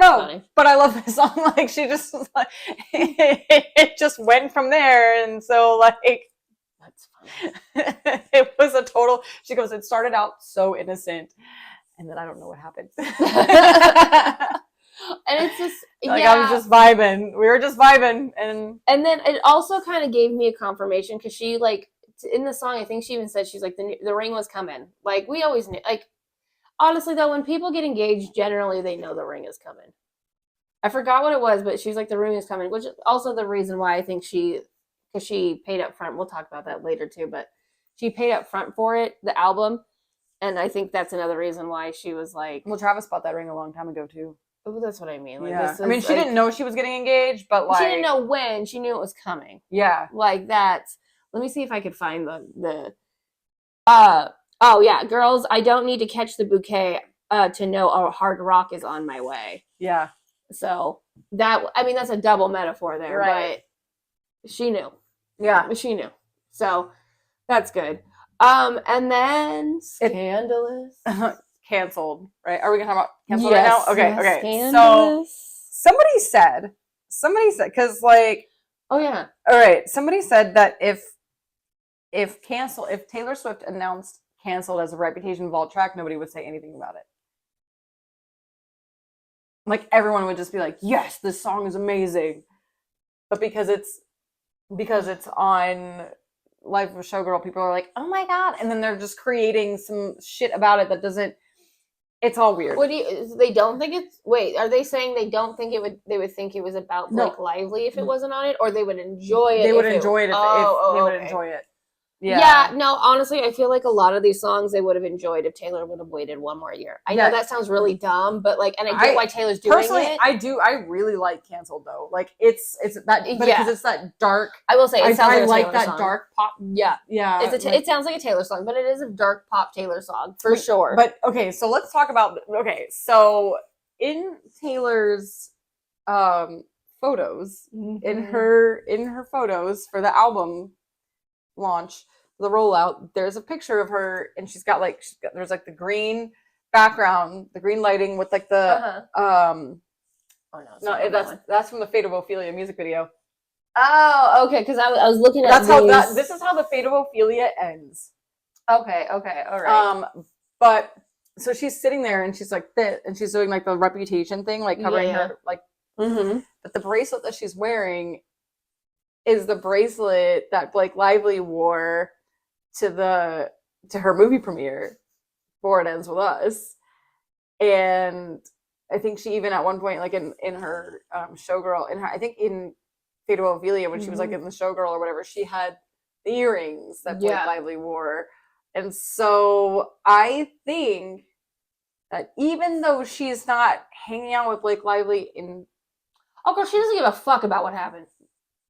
know, funny. But I love this song. Like she just like it just went from there, and so like that's funny. It was a total. She goes, it started out so innocent, and then I don't know what happened. And it's just like I was just vibing. We were just vibing, and then it also kind of gave me a confirmation because she like in the song. I think she even said she's like the ring was coming. Like we always knew. Like honestly though, when people get engaged, generally they know the ring is coming. I forgot what it was, but she was like the ring is coming, which is also the reason why I think because she paid up front. We'll talk about that later too, but she paid up front for it, the album, and I think that's another reason why she was like. Well, Travis bought that ring a long time ago too. Oh, that's what I mean. Like, yeah. I mean, she didn't know she was getting engaged, but like she didn't know when. She knew it was coming. Yeah. Like that's. Let me see if I could find the. Oh yeah, girls. I don't need to catch the bouquet to know a hard rock is on my way. Yeah. So that's a double metaphor there, right. But she knew. Yeah, she knew. So that's good. And then Scandalous. Canceled, right? Are we gonna talk about canceled right now? Okay, yes, okay. Scandalous. So somebody said, because like, oh yeah, all right. Somebody said that if Taylor Swift announced Canceled as a Reputation vault track, nobody would say anything about it. Like everyone would just be like, "Yes, this song is amazing," but because it's on Life of a Showgirl, people are like, "Oh my god!" And then they're just creating some shit about it that doesn't. It's all weird. They don't think it's. Wait, are they saying they don't think it would? They would think it was about Blake Lively if it wasn't on it, or they would enjoy it. They would enjoy it if they would enjoy it. Yeah. No, honestly, I feel like a lot of these songs they would have enjoyed if Taylor would have waited one more year. I know that sounds really dumb, but like, and I get why Taylor's doing it. I really like Canceled though. Like it's that, because it's that dark. I will say it sounds like that song. Dark pop. Yeah. It sounds like a Taylor song, but it is a dark pop Taylor song for sure. But okay, so let's talk about so in Taylor's photos, in her photos for the album launch, the rollout, there's a picture of her, and there's like the green background, the green lighting with like the that's from the Fate of Ophelia music video. Oh, okay, because I was looking at this is how the Fate of Ophelia ends. Okay, all right. But so she's sitting there and she's like this, and she's doing like the Reputation thing, like covering her like. But the bracelet that she's wearing is the bracelet that Blake Lively wore to her movie premiere for It Ends With Us. And I think she even at one point, like in her Showgirl, I think in Fate of Ophelia, when she was like in the Showgirl or whatever, she had the earrings that Blake Lively wore. And so I think that even though she's not hanging out with Blake Lively in... Oh, girl, she doesn't give a fuck about what happened.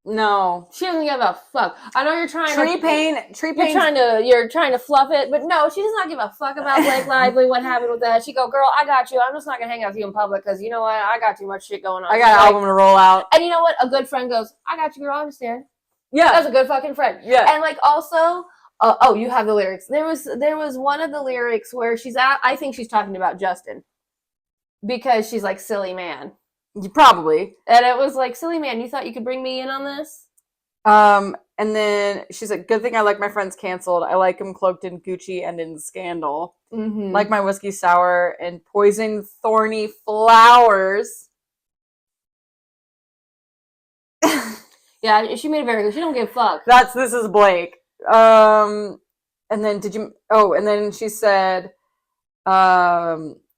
No. She doesn't give a fuck. I know you're trying Tree pain. You're trying to fluff it, but no, she does not give a fuck about Blake Lively. What happened with that? She go, girl, I got you. I'm just not gonna hang out with you in public because you know what? I got too much shit going on. I got an album to roll out. And you know what? A good friend goes, I got you, girl. I understand. Yeah, that's a good fucking friend. Yeah, and like also, you have the lyrics. There was one of the lyrics where I think she's talking about Justin because she's like, silly man. Probably. And it was like, silly man, you thought you could bring me in on this? And then she's like, good thing I like my friends canceled. I like them cloaked in Gucci and in scandal. Mm-hmm. Like my whiskey sour and poison thorny flowers. Yeah, she made it very clear. She don't give a fuck. This is Blake. And then she said,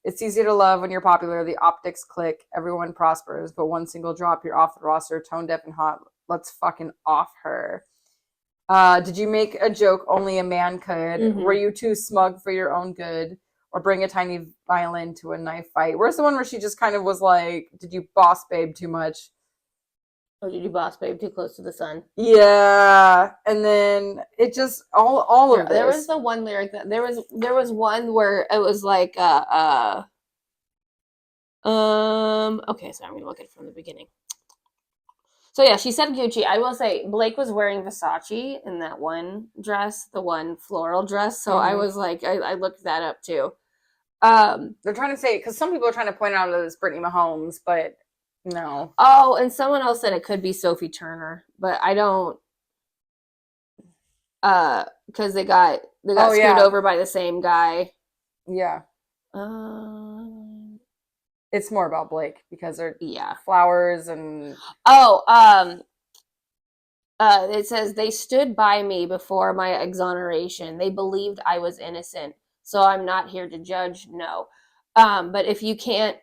it's easy to love when you're popular. The optics click. Everyone prospers. But one single drop, you're off the roster. Tone deaf and hot. Let's fucking off her. Did you make a joke only a man could? Mm-hmm. Were you too smug for your own good? Or bring a tiny violin to a knife fight? Where's the one where she just kind of was like, did you boss babe too much? Or did you boss babe too close to the sun? Yeah. And then it just, all of this. There was the one lyric that, there was one where it was like, okay, so I'm going to look at it from the beginning. So yeah, she said Gucci. I will say Blake was wearing Versace in that one dress, the one floral dress. So I was like, I looked that up too. They're trying to say, because some people are trying to point out that it's Brittany Mahomes, but no. Oh, and someone else said it could be Sophie Turner, but I don't. Because they got screwed over by the same guy. Yeah. It's more about Blake because they're flowers and it says they stood by me before my exoneration. They believed I was innocent, so I'm not here to judge. No, but if you can't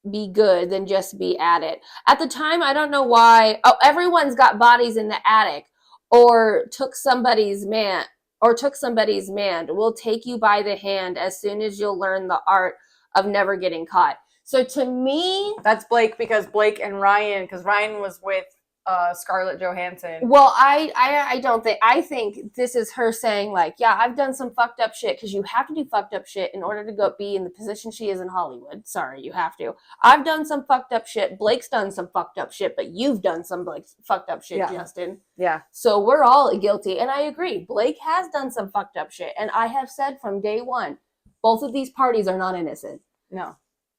be good, then just be at it. At the time, I don't know why. Oh, everyone's got bodies in the attic, or took somebody's man. We'll take you by the hand as soon as you'll learn the art of never getting caught. So to me, that's Blake because Blake and Ryan, because Ryan was with Scarlett Johansson. Well, I don't think, I think this is her saying like, yeah, I've done some fucked up shit, because you have to do fucked up shit in order to go be in the position she is in Hollywood. Sorry, you have to. I've done some fucked up shit. Blake's done some fucked up shit, but you've done some fucked up shit, Justin. Yeah. So we're all guilty. And I agree. Blake has done some fucked up shit. And I have said from day one, both of these parties are not innocent. No.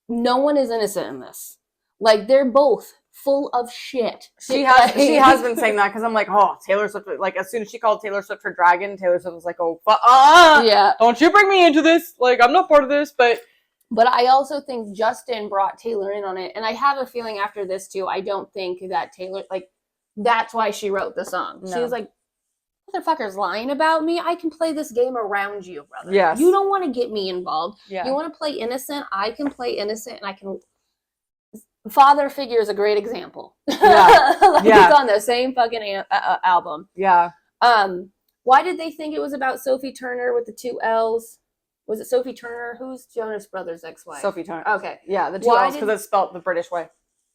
No one is innocent in this. Like, they're both full of shit. She has been saying that, because I'm like, oh, Taylor Swift, like, as soon as she called Taylor Swift her dragon, Taylor Swift was like, oh, yeah, don't you bring me into this, like, I'm not part of this. But I also think Justin brought Taylor in on it, and I have a feeling after this too, I don't think that Taylor, like, that's why she wrote the song. No. She was like, motherfucker's lying about me. I can play this game around you, brother. Yes. You don't want to get me involved. Yeah. You want to play innocent? I can play innocent, and I can. Father Figure is a great example. Yeah. It's on the same fucking album. Yeah. Why did they think it was about Sophie Turner with the two L's? Was it Sophie Turner? Who's Jonas Brothers' ex-wife? Sophie Turner. Okay. Yeah, the two L's, because it's spelled the British way.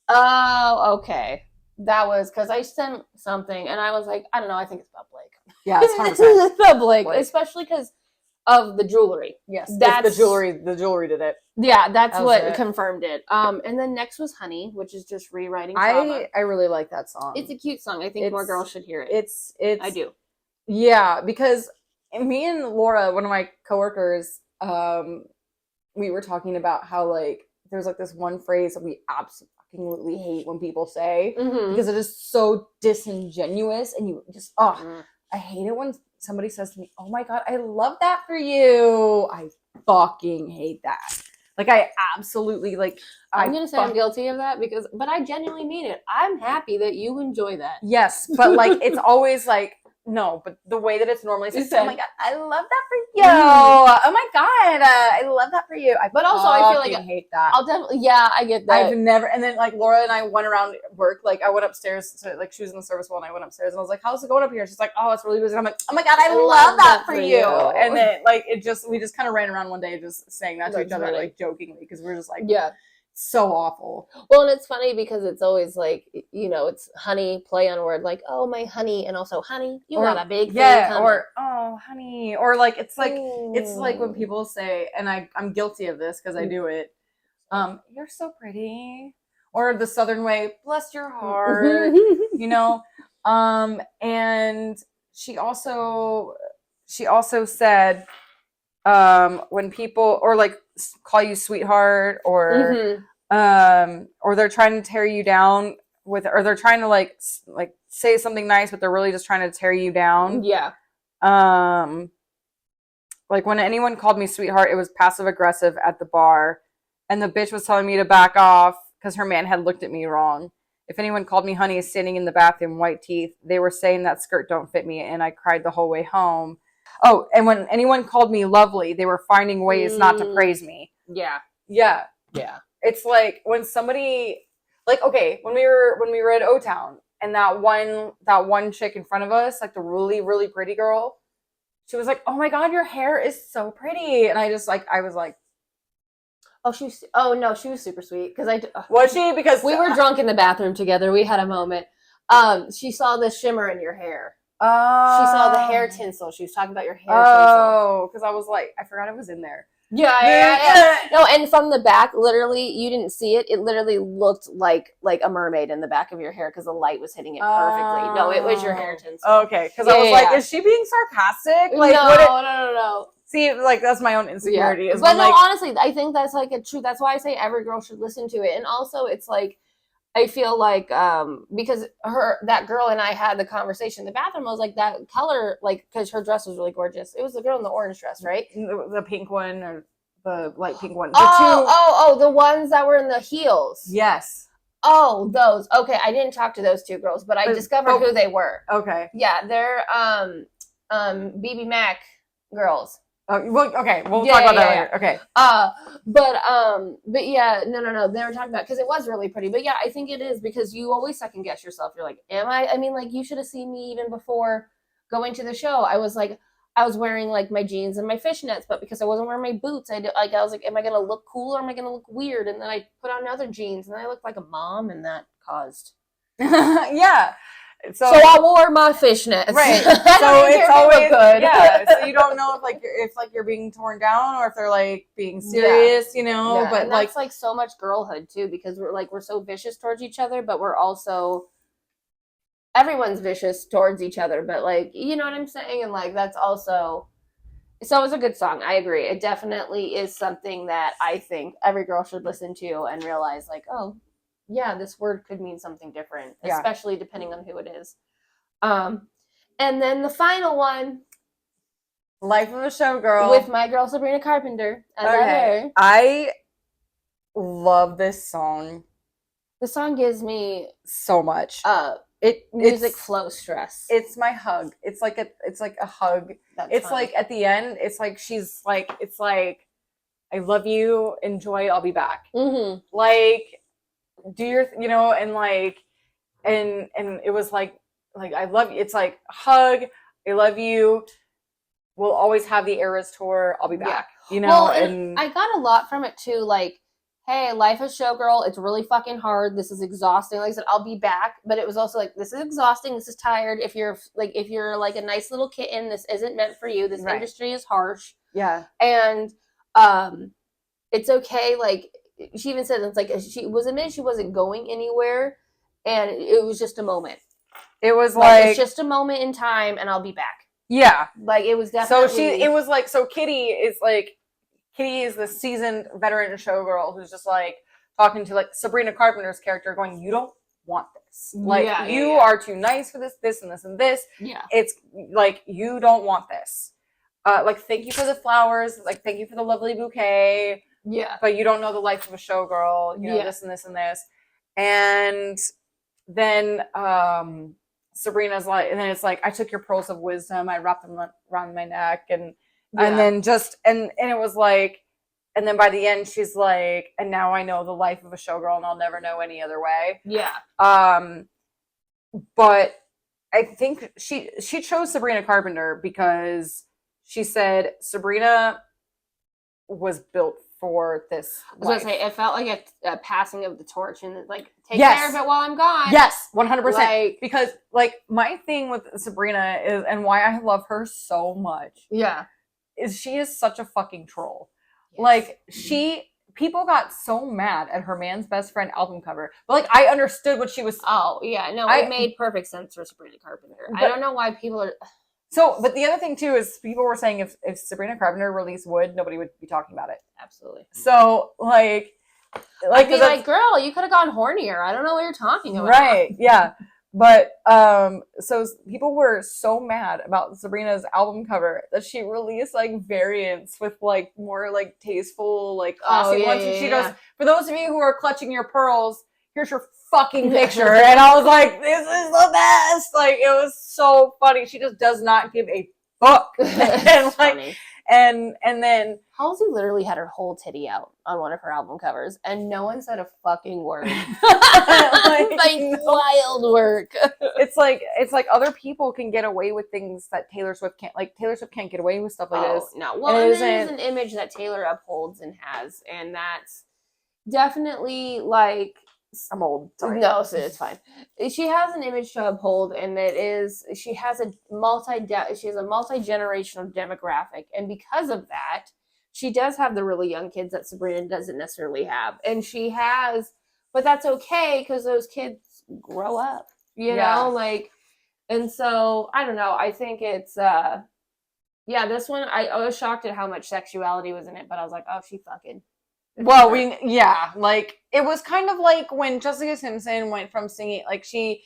Oh, okay. That was because I sent something and I was like, I don't know, I think it's about Blake. Yeah, it's 100%. It's about Blake, especially because of the jewelry. Yes, that's the jewelry. The jewelry did it. Yeah, that's what confirmed it. And then next was Honey, which is just rewriting Trauma. I really like that song. It's a cute song. I think more girls should hear it. It's I do. Yeah, because me and Laura, one of my coworkers, we were talking about how like there's like this one phrase that we absolutely hate when people say, because it is so disingenuous, and you just I hate it when somebody says to me, oh my god, I love that for you. I fucking hate that. Like, I absolutely, like, I'm going to say I'm guilty of that but I genuinely mean it. I'm happy that you enjoy that. Yes, but like, it's always like, no, but the way that it's normally said, oh my god, I love that for you. Oh my god, I love that for you. But also, I feel like I hate that. I'll definitely, yeah, I get that. I've never, and then like Laura and I went around work, like I went upstairs to, like, she was in the service hall and I went upstairs and I was like, how's it going up here? She's like, oh, it's really busy. And I'm like, oh my god, I love that for you. And then like we just kind of ran around one day just saying that to each other, like jokingly, because we're just like, yeah. so awful. Well, and it's funny because it's always like, it's honey, play on word, like, oh, my honey, and also, honey, you got a big thing coming. Or oh, honey, or like it's like when Mm. people say, and I'm guilty of this because I do it. You're so pretty, or the Southern way, bless your heart, and she also said, when people or like call you sweetheart or they're trying to tear you down or they're trying to like say something nice, but they're really just trying to tear you down. Yeah. Like when anyone called me sweetheart, it was passive aggressive at the bar, and the bitch was telling me to back off because her man had looked at me wrong. If anyone called me honey standing in the bathroom, white teeth, they were saying that skirt don't fit me, and I cried the whole way home. Oh, and when anyone called me lovely, they were finding ways not to praise me. Yeah. Yeah. Yeah. It's like when somebody, like, okay, when we were at O-Town, and that one chick in front of us, like the really, really pretty girl, she was like, "Oh my God, your hair is so pretty," and I was like, oh no, she was super sweet because was she? Because we were drunk in the bathroom together. We had a moment. She saw the shimmer in your hair. Oh, she saw the hair tinsel. She was talking about your hair tinsel. Oh, because I was like, I forgot it was in there. Yeah. No, and from the back, literally, you didn't see it. It literally looked like a mermaid in the back of your hair because the light was hitting it perfectly. No, it was your hair tinsel. Okay, because I was like, is she being sarcastic? Like, no. See, like that's my own insecurity. Yeah. But no, honestly, I think that's like a true. That's why I say every girl should listen to it. And also, it's like I feel like because that girl and I had the conversation in the bathroom. I was like, that color, like, because her dress was really gorgeous. It was the girl in the orange dress, right? The pink one or the light pink one. The ones that were in the heels. Yes. Oh, those. Okay, I didn't talk to those two girls, but I discovered who they were. Okay. Yeah, they're BB Mac girls. Well, okay, we'll talk about that later. Okay. But yeah, no. They were talking about because it was really pretty. But yeah, I think it is because you always second guess yourself. You're like, am I? I mean, like you should have seen me even before going to the show. I was wearing like my jeans and my fishnets, but because I wasn't wearing my boots, I was like, am I gonna look cool or am I gonna look weird? And then I put on other jeans, and then I looked like a mom, and that caused. Yeah. So I wore my fishnets. Right. So it's always good. Yeah. So you don't know if you're being torn down or if they're like being serious, Yeah. But and that's like so much girlhood too, because we're so vicious towards each other, but we're also everyone's vicious towards each other, but like you know what I'm saying? And like that's also so it's a good song. I agree. It definitely is something that I think every girl should listen to and realize like, oh, yeah, this word could mean something different, especially depending on who it is. And then the final one, Life of a Showgirl with my girl Sabrina Carpenter. I love this song. The song gives me so much. Music flow stress. It's my hug. It's like a hug. It's funny. Like at the end, it's like she's like it's like I love you, enjoy, I'll be back. Mm-hmm. Like do your and like and it was like I love you. It's like hug, I love you, we'll always have the Eras tour, I'll be back. Well, and I got a lot from it too, like, hey, life is Showgirl, it's really fucking hard, this is exhausting. Like I said, I'll be back, but it was also like, this is exhausting, this is tired. If you're like a nice little kitten, this isn't meant for you. This industry is harsh. Yeah. And it's okay, like she even said it's like she was admitting she wasn't going anywhere, and it was just a moment. It was like it's just a moment in time, and I'll be back. Yeah, like it was definitely. So Kitty is the seasoned veteran showgirl who's just like talking to like Sabrina Carpenter's character, going, "You don't want this. Like you are too nice for this, and this, and this. Yeah, it's like you don't want this. Like thank you for the flowers. Like thank you for the lovely bouquet." Yeah. But you don't know the life of a showgirl, this and this and this. And then Sabrina's like, and then it's like, I took your pearls of wisdom, I wrapped them around my neck, and then just and it was like, and then by the end she's like, and now I know the life of a showgirl and I'll never know any other way. Yeah. But I think she chose Sabrina Carpenter because she said Sabrina was built for this. I was gonna say, it felt like a passing of the torch, and like, take Yes. care of it while I'm gone. Yes, 100%. Like, because like my thing with Sabrina is, and why I love her so much, yeah, is she is such a fucking troll. yes. Like people got so mad at her man's best friend album cover, but like I understood what she was. Oh yeah, no, it made perfect sense for Sabrina Carpenter. I don't know why people are. So, but the other thing too is people were saying if Sabrina Carpenter released Wood, nobody would be talking about it. Absolutely. So like I'd be like, girl, you could have gone hornier. I don't know what you're talking about. Right? Yeah. But so people were so mad about Sabrina's album cover that she released like variants with like more like tasteful, like classy ones. And she goes, for those of you who are clutching your pearls, here's your fucking picture. And I was like, this is the best. Like, it was so funny. She just does not give a fuck. And like, funny. And then Halsey literally had her whole titty out on one of her album covers, and no one said a fucking word. like no. Wild work. It's like other people can get away with things that Taylor Swift can't. Like Taylor Swift can't get away with stuff like this. No, well, and it is an image that Taylor upholds and has, and that's definitely like. I'm old. Sorry. No, so it's fine. She has an image to uphold, and she has a multi-generational demographic, and because of that, she does have the really young kids that Sabrina doesn't necessarily have, and she has, but that's okay because those kids grow up, you know, like, and so I don't know. I think it's this one I was shocked at how much sexuality was in it, but I was like, oh, she fucking. Well, like it was kind of like when Jessica Simpson went from singing, like she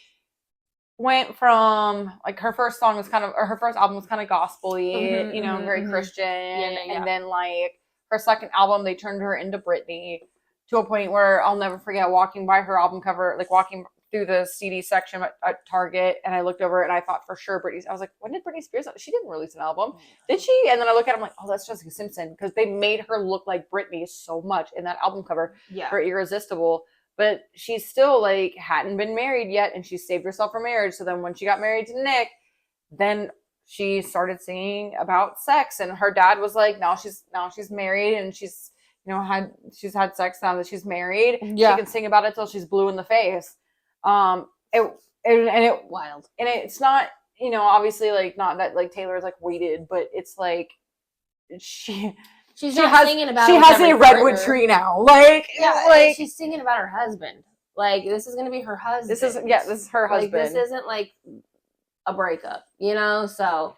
went from like her first song was kind of, or her first album was kind of gospel-y, very Christian, and then like her second album they turned her into Britney to a point where I'll never forget walking by her album cover, like walking through the CD section at Target, and I looked over and I thought for sure Britney. I was like, when did Britney Spears? She didn't release an album, did she? And then I look at it, I'm like, oh, that's Jessica Simpson, because they made her look like Britney so much in that album cover for Irresistible. But she still like hadn't been married yet, and she saved herself for marriage. So then when she got married to Nick, then she started singing about sex, and her dad was like, now she's married, and she's had sex now that she's married. She can sing about it till she's blue in the face. Wild, and it's not, obviously like not that like Taylor's like waited, but it's like she's singing about. She has a redwood tree now, like she's singing about her husband. Like this is gonna be her husband. This is her husband. This isn't like a breakup, So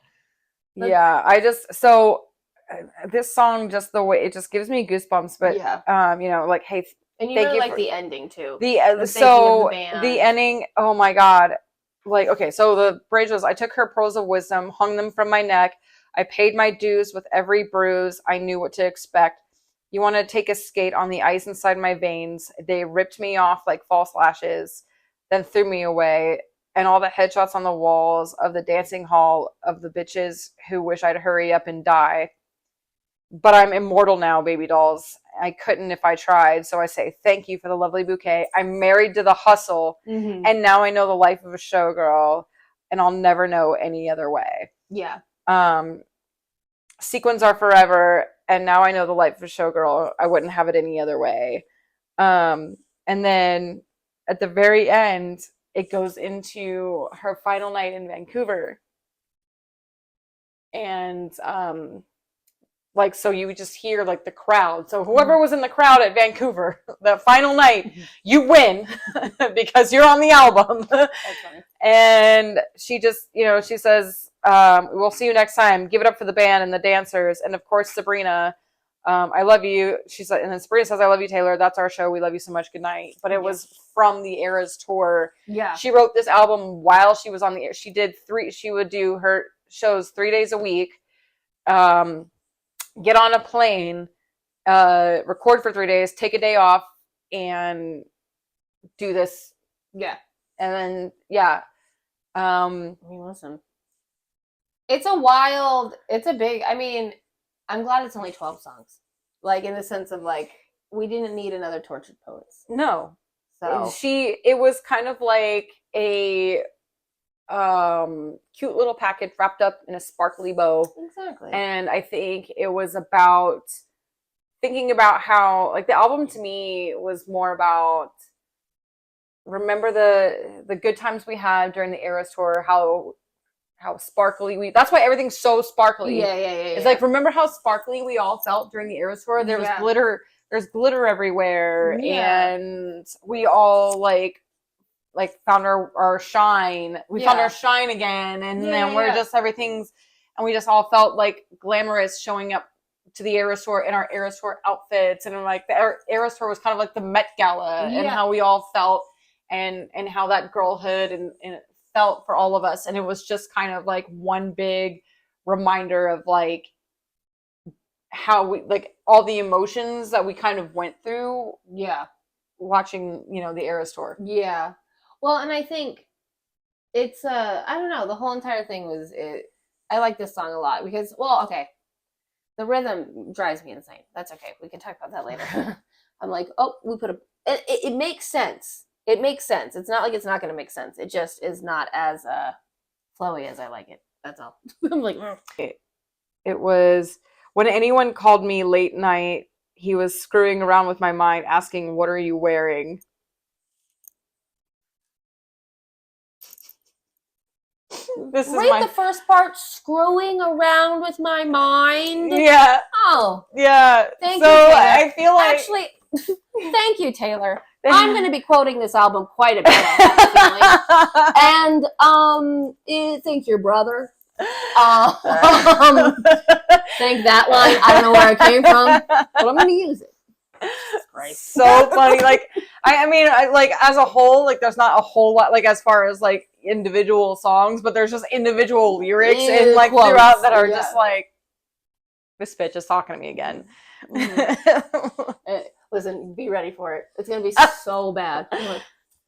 this song, just the way it just gives me goosebumps. But like, hey. And you really like the ending too. The ending, oh my god. Like, okay, so the bridge was, I took her pearls of wisdom, hung them from my neck. I paid my dues with every bruise. I knew what to expect. You want to take a skate on the ice inside my veins. They ripped me off like false lashes, then threw me away. And all the headshots on the walls of the dancing hall of the bitches who wish I'd hurry up and die. But I'm immortal now, baby dolls. I couldn't if I tried. So I say thank you for the lovely bouquet. I'm married to the hustle. Mm-hmm. And now I know the life of a showgirl. And I'll never know any other way. Yeah. Sequins are forever. And now I know the life of a showgirl. I wouldn't have it any other way. And then at the very end, it goes into her final night in Vancouver. And like, so you would just hear like the crowd. So whoever was in the crowd at Vancouver, the final night, you win because you're on the album. That's funny. And she just, she says, we'll see you next time. Give it up for the band and the dancers. And of course, Sabrina, I love you. She's like, and then Sabrina says, I love you, Taylor. That's our show. We love you so much. Good night. But it was from the Eras tour. Yeah. She wrote this album while she was on the air. She would do her shows 3 days a week. Get on a plane, record for 3 days, take a day off, and do this. Yeah. And then, listen. It's a big, I'm glad it's only 12 songs. Like, in the sense of, like, we didn't need another Tortured Poets. No. So. It was kind of like a cute little package wrapped up in a sparkly bow. Exactly. And I think it was about thinking about how like the album to me was more about remember the good times we had during the Eras tour, how sparkly we that's why everything's so sparkly. Yeah. It's like remember how sparkly we all felt during the Eras tour? There was glitter, there's glitter everywhere, and we all like found our shine. We found our shine again, and then we're just everything's and we just all felt like glamorous showing up to the Eras tour in our Eras tour outfits, and like the Eras tour was kind of like the Met Gala, and how we all felt, and how that girlhood and it felt for all of us, and it was just kind of like one big reminder of like how we like all the emotions that we kind of went through. Watching the Eras tour. Well, and I think it's I don't know, the whole entire thing was I like this song a lot because the rhythm drives me insane. That's okay. We can talk about that later. I'm like, oh, we put it makes sense. It makes sense. It's not like it's not going to make sense. It just is not as flowy as I like it. That's all. I'm like, it was when anyone called me late night, he was screwing around with my mind, asking, "What are you wearing?" This is the first part, screwing around with my mind. Yeah. Oh. Yeah. Thank you, Taylor. I feel like actually, thank you, Taylor. I'm going to be quoting this album quite a bit. I have a feeling. And thank you, brother. Thank that line. I don't know where it came from, but I'm going to use it. So funny. Like, I mean, like as a whole, like there's not a whole lot, like as far as like individual songs, but there's just individual lyrics and like quotes throughout that are just like, this bitch is talking to me again. Listen, be ready for it. It's gonna be so bad. Like,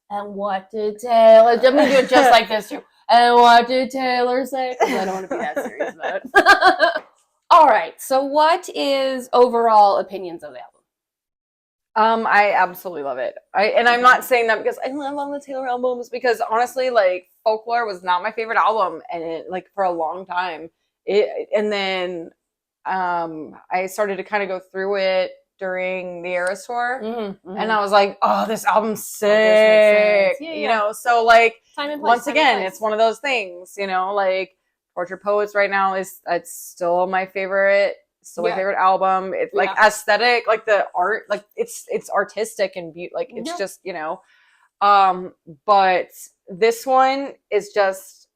and what did Taylor? I'm gonna do it just like this too. And what did Taylor say? Because I don't want to be that serious about it. All right. So, what is overall opinions of the album? I absolutely love it. I'm not saying that because I love the Taylor albums, because honestly, like Folklore was not my favorite album, and it like for a long time. And then I started to kind of go through it during the Eras tour, and I was like, oh, this album's sick. So like once again, it's one of those things, like Tortured Poets right now it's still my favorite. Still my favorite album. It's like aesthetic, like the art, like it's artistic and like it's just but this one is just,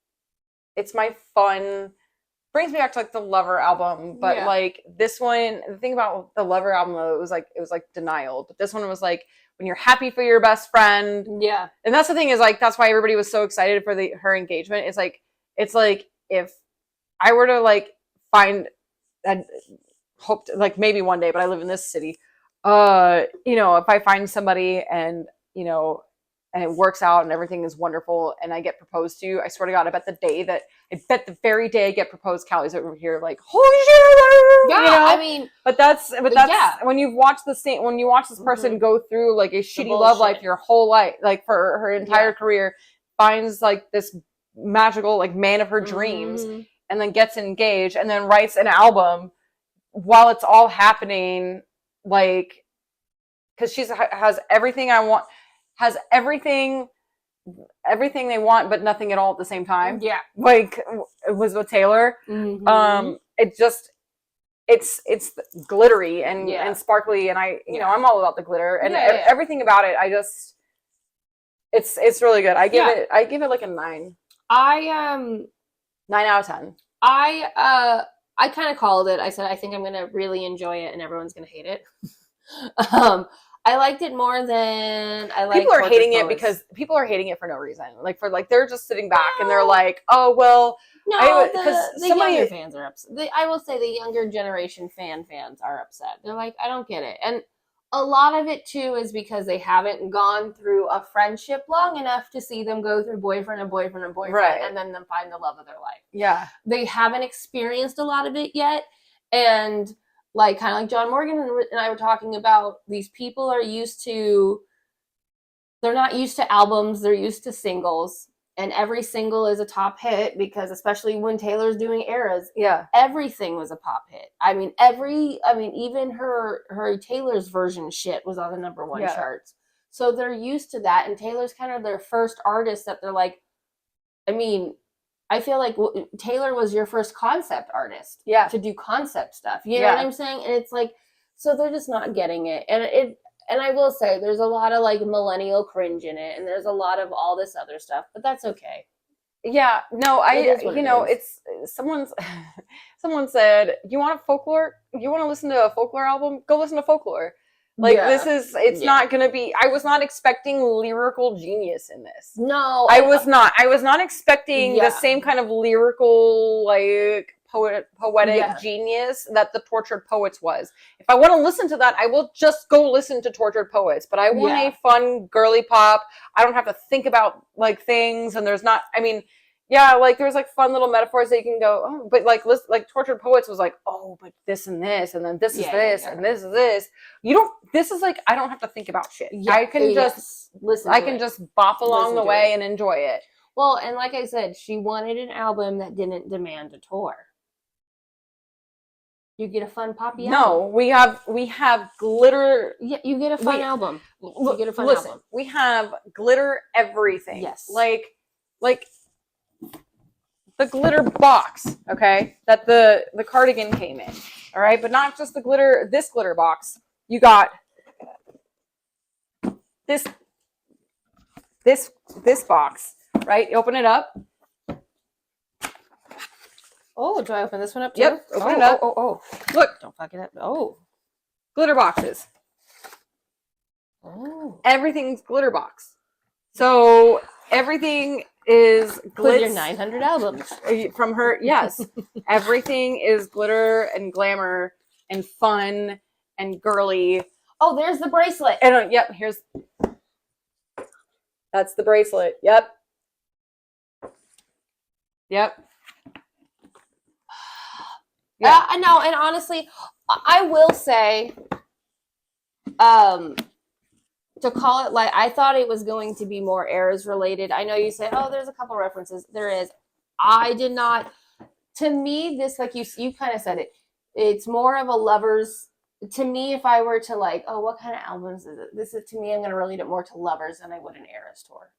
it's my fun, brings me back to like the Lover album, but like this one, the thing about the Lover album, it was like denial, but this one was like when you're happy for your best friend, and that's the thing, is like that's why everybody was so excited for her engagement. It's like if I were to like find and hope to, like maybe one day, but I live in this city. If I find somebody and and it works out and everything is wonderful and I get proposed to, I swear to God, I bet the very day I get proposed, Callie's over here like, holy shit! I mean, but that's when you watch this person go through like a shitty love life your whole life, like for her entire career, finds like this magical like man of her dreams, and then gets engaged and then writes an album while it's all happening, like, because she has everything has everything they want, but nothing at all at the same time. Like it was with Taylor. It just it's glittery and sparkly, and I'm all about the glitter and everything about it. I just it's really good. I give it like a 9. 9 out of 10. I kind of called it. I said, I think I'm going to really enjoy it and everyone's going to hate it. I liked it more than I liked People are hating it because people are hating it for no reason. Like they're just sitting back and they're like, oh, well. No, the younger fans are upset. I will say the younger generation fans are upset. They're like, I don't get it. And a lot of it, too, is because they haven't gone through a friendship long enough to see them go through boyfriend and boyfriend and boyfriend, right, and then them find the love of their life. Yeah. They haven't experienced a lot of it yet. And like kind of like John Morgan and I were talking about, these people are they're not used to albums, they're used to singles. and every single is a top hit because especially when Taylor's doing eras, Yeah. everything was a pop hit. I mean, even her Taylor's version shit was on the number one charts. So they're used to that, and Taylor's kind of their first artist that they're like, I mean, I feel like Taylor was your first concept artist to do concept stuff. You know what I'm saying? And it's like, so they're just not getting it. And I will say there's a lot of like millennial cringe in it, and there's a lot of all this other stuff, but that's okay. Yeah, no, it's someone said, you want to listen to a folklore album? Go listen to folklore. Like it's not going to be, I was not expecting lyrical genius in this. No. I was not expecting the same kind of lyrical, like poetic genius that the Tortured Poets was. If I want to listen to that, I will just go listen to Tortured Poets, but I want a fun girly pop. I don't have to think about like things, and there's not, I mean, yeah, like there's like fun little metaphors that you can go, oh, but like Tortured Poets was like, oh, but this and this, and then this is this, and this is this. This is like, I don't have to think about shit. I can just listen. I can just bop along the way and enjoy it. Well, and like I said, she wanted an album that didn't demand a tour. You get a fun poppy album. No, we have glitter. Yeah, you get a fun album. You get a fun album. We have glitter everything. Yes. Like the glitter box, okay, that the cardigan came in. All right, but not just the glitter, this glitter box. You got this box, right? You open it up. Oh, do I open this one up too? Yep, open it up. Oh. Look, don't fuck it up. Oh. Glitter boxes. Oh. Everything's glitter box. So everything is glitz. Your 900 albums. From her, yes. Everything is glitter and glamour and fun and girly. Oh, there's the bracelet. And that's the bracelet. Yep. I know, and honestly, I will say, to call it like, I thought it was going to be more eras related. I know you said, oh, there's a couple references. There is. I did not. To me, this, like you kind of said it. It's more of a lovers. To me, if I were to like, oh, what kind of albums is it? This is, to me, I'm going to relate it more to lovers than I would an eras tour.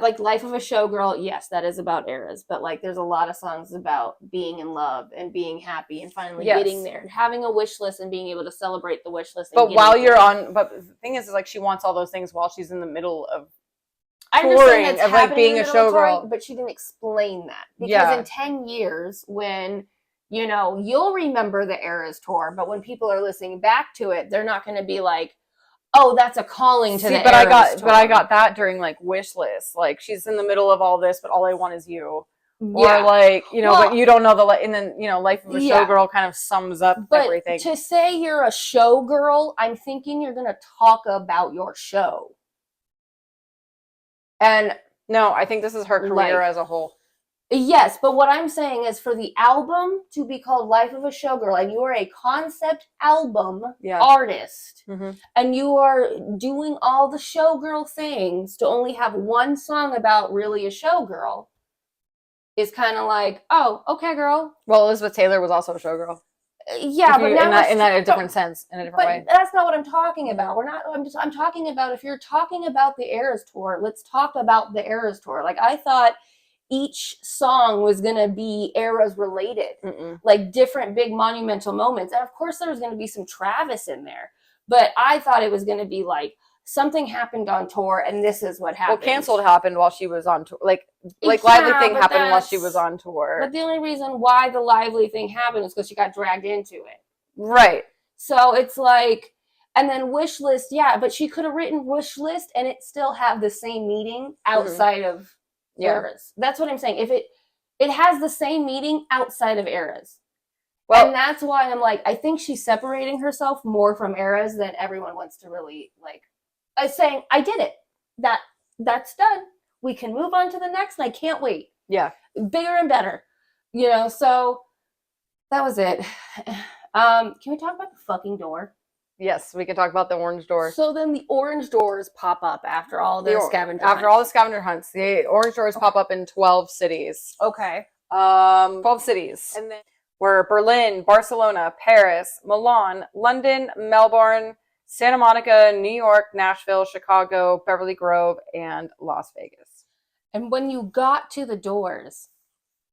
Like Life of a Showgirl, yes, that is about eras, but like there's a lot of songs about being in love and being happy and finally getting there and having a wish list and being able to celebrate the wish list. But but the thing is like she wants all those things while she's in the middle of touring, of like being a showgirl. But she didn't explain that because in 10 years, when you'll remember the eras tour, but when people are listening back to it, they're not going to be like, oh, that's a calling to the but I got that during like wish lists. Like she's in the middle of all this, but all I want is you. Or like, but you don't know and then, Life of a Showgirl kind of sums up everything. To say you're a showgirl, I'm thinking you're going to talk about your show. And no, I think this is her career as a whole. Yes, but what I'm saying is for the album to be called Life of a Showgirl, and you are a concept album artist, and you are doing all the showgirl things, to only have one song about really a showgirl is kind of like, oh, okay, girl. Well, Elizabeth Taylor was also a showgirl. Yeah, but now in a different sense, in a different way. That's not what I'm talking about. I'm talking about, if you're talking about the Eras tour, let's talk about the Eras tour. Like, I thought each song was going to be eras related, like different big monumental moments. And of course there was going to be some Travis in there, but I thought it was going to be like something happened on tour and this is what happened. Well, canceled happened while she was on tour. Like Lively thing happened while she was on tour. But the only reason why the Lively thing happened is because she got dragged into it. Right. So it's like, and then Wish List, but she could have written Wish List and it still have the same meaning outside of eras. That's what I'm saying. If it has the same meaning outside of eras. Well, and that's why I'm like, I think she's separating herself more from eras than everyone wants to really like. Saying, I did it. That's done. We can move on to the next, and I can't wait. Yeah. Bigger and better. So that was it. Can we talk about the fucking door? Yes, we can talk about the orange door. So then the orange doors pop up after all the scavenger After all the scavenger hunts, the orange doors pop up in 12 cities. Okay. 12 cities. And then were Berlin, Barcelona, Paris, Milan, London, Melbourne, Santa Monica, New York, Nashville, Chicago, Beverly Grove, and Las Vegas. And when you got to the doors,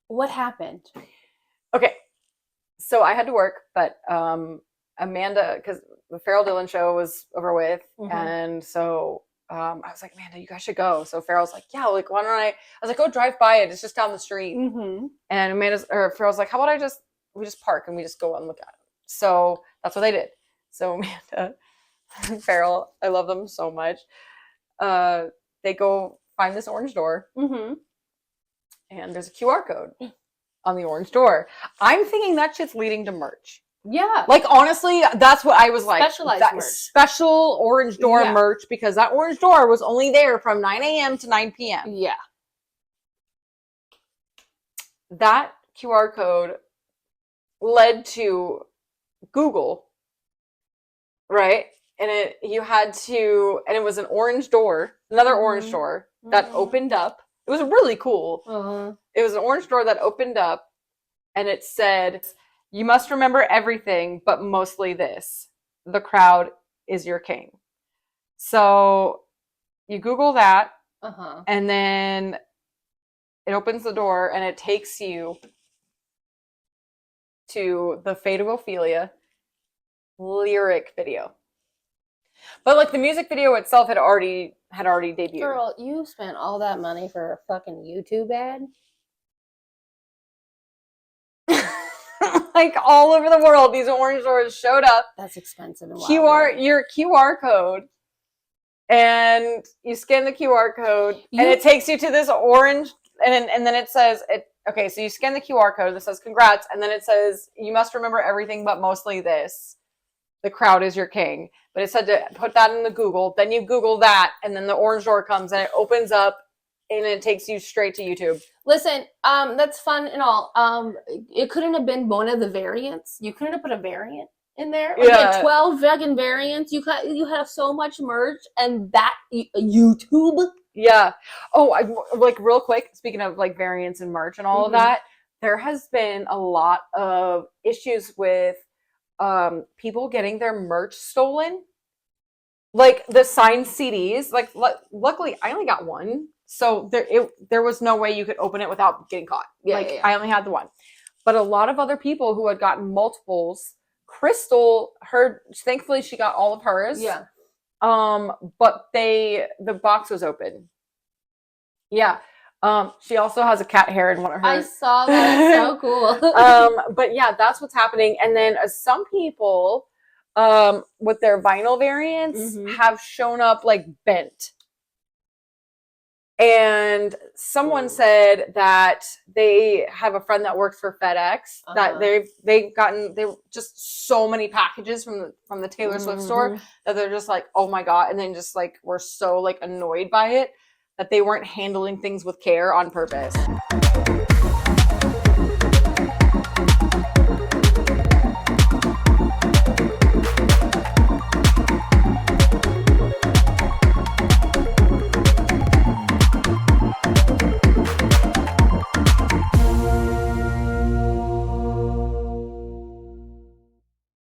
what happened? Okay. So I had to work, but Amanda, because the Farrell Dillon show was over with, and so I was like, Amanda, you guys should go. So Farrell's like, yeah, like, why don't I was like, go drive by it. It's just down the street. And Farrell's like, how about we just park and we just go and look at it. So that's what they did. So Amanda and Farrell, I love them so much. They go find this orange door, and there's a QR code on the orange door. I'm thinking that shit's leading to merch. Yeah. Like, honestly, that's what I was like. Specialized merch. Special orange door merch, because that orange door was only there from 9 a.m. to 9 p.m. Yeah. That QR code led to Google, right? And it was an orange door, another orange door that opened up. It was really cool. It was an orange door that opened up, and it said, you must remember everything, but mostly this. The crowd is your king. So you Google that, and then it opens the door, and it takes you to the Fate of Ophelia lyric video. But like the music video itself had already debuted. Girl, you spent all that money for a fucking YouTube ad? Like all over the world, these orange doors showed up. That's expensive. And your QR code, and you scan the QR code, and it takes you to this orange, and then it says it. Okay, so you scan the QR code that says congrats, and then it says you must remember everything, but mostly this. The crowd is your king. But it said to put that in the Google. Then you Google that, and then the orange door comes, and it opens up, and it takes you straight to YouTube. Listen, that's fun and all. It couldn't have been one of the variants. You couldn't have put a variant in there. Like, yeah. 12 vegan variants. You have so much merch, and that YouTube. Yeah. Oh, like real quick, speaking of like variants and merch and all of that, there has been a lot of issues with people getting their merch stolen. Like the signed CDs. Like luckily I only got one. So there was no way you could open it without getting caught. I only had the one. But a lot of other people who had gotten multiples, Crystal, thankfully she got all of hers. Yeah. But the box was open. Yeah. She also has a cat hair in one of her. I saw that. It's so cool. But yeah, that's what's happening. And then some people, with their vinyl variants have shown up like bent. And someone said that they have a friend that works for FedEx that they've gotten just so many packages from the Taylor Swift store that they're just like, oh my God. And then just like, were so like annoyed by it that they weren't handling things with care on purpose.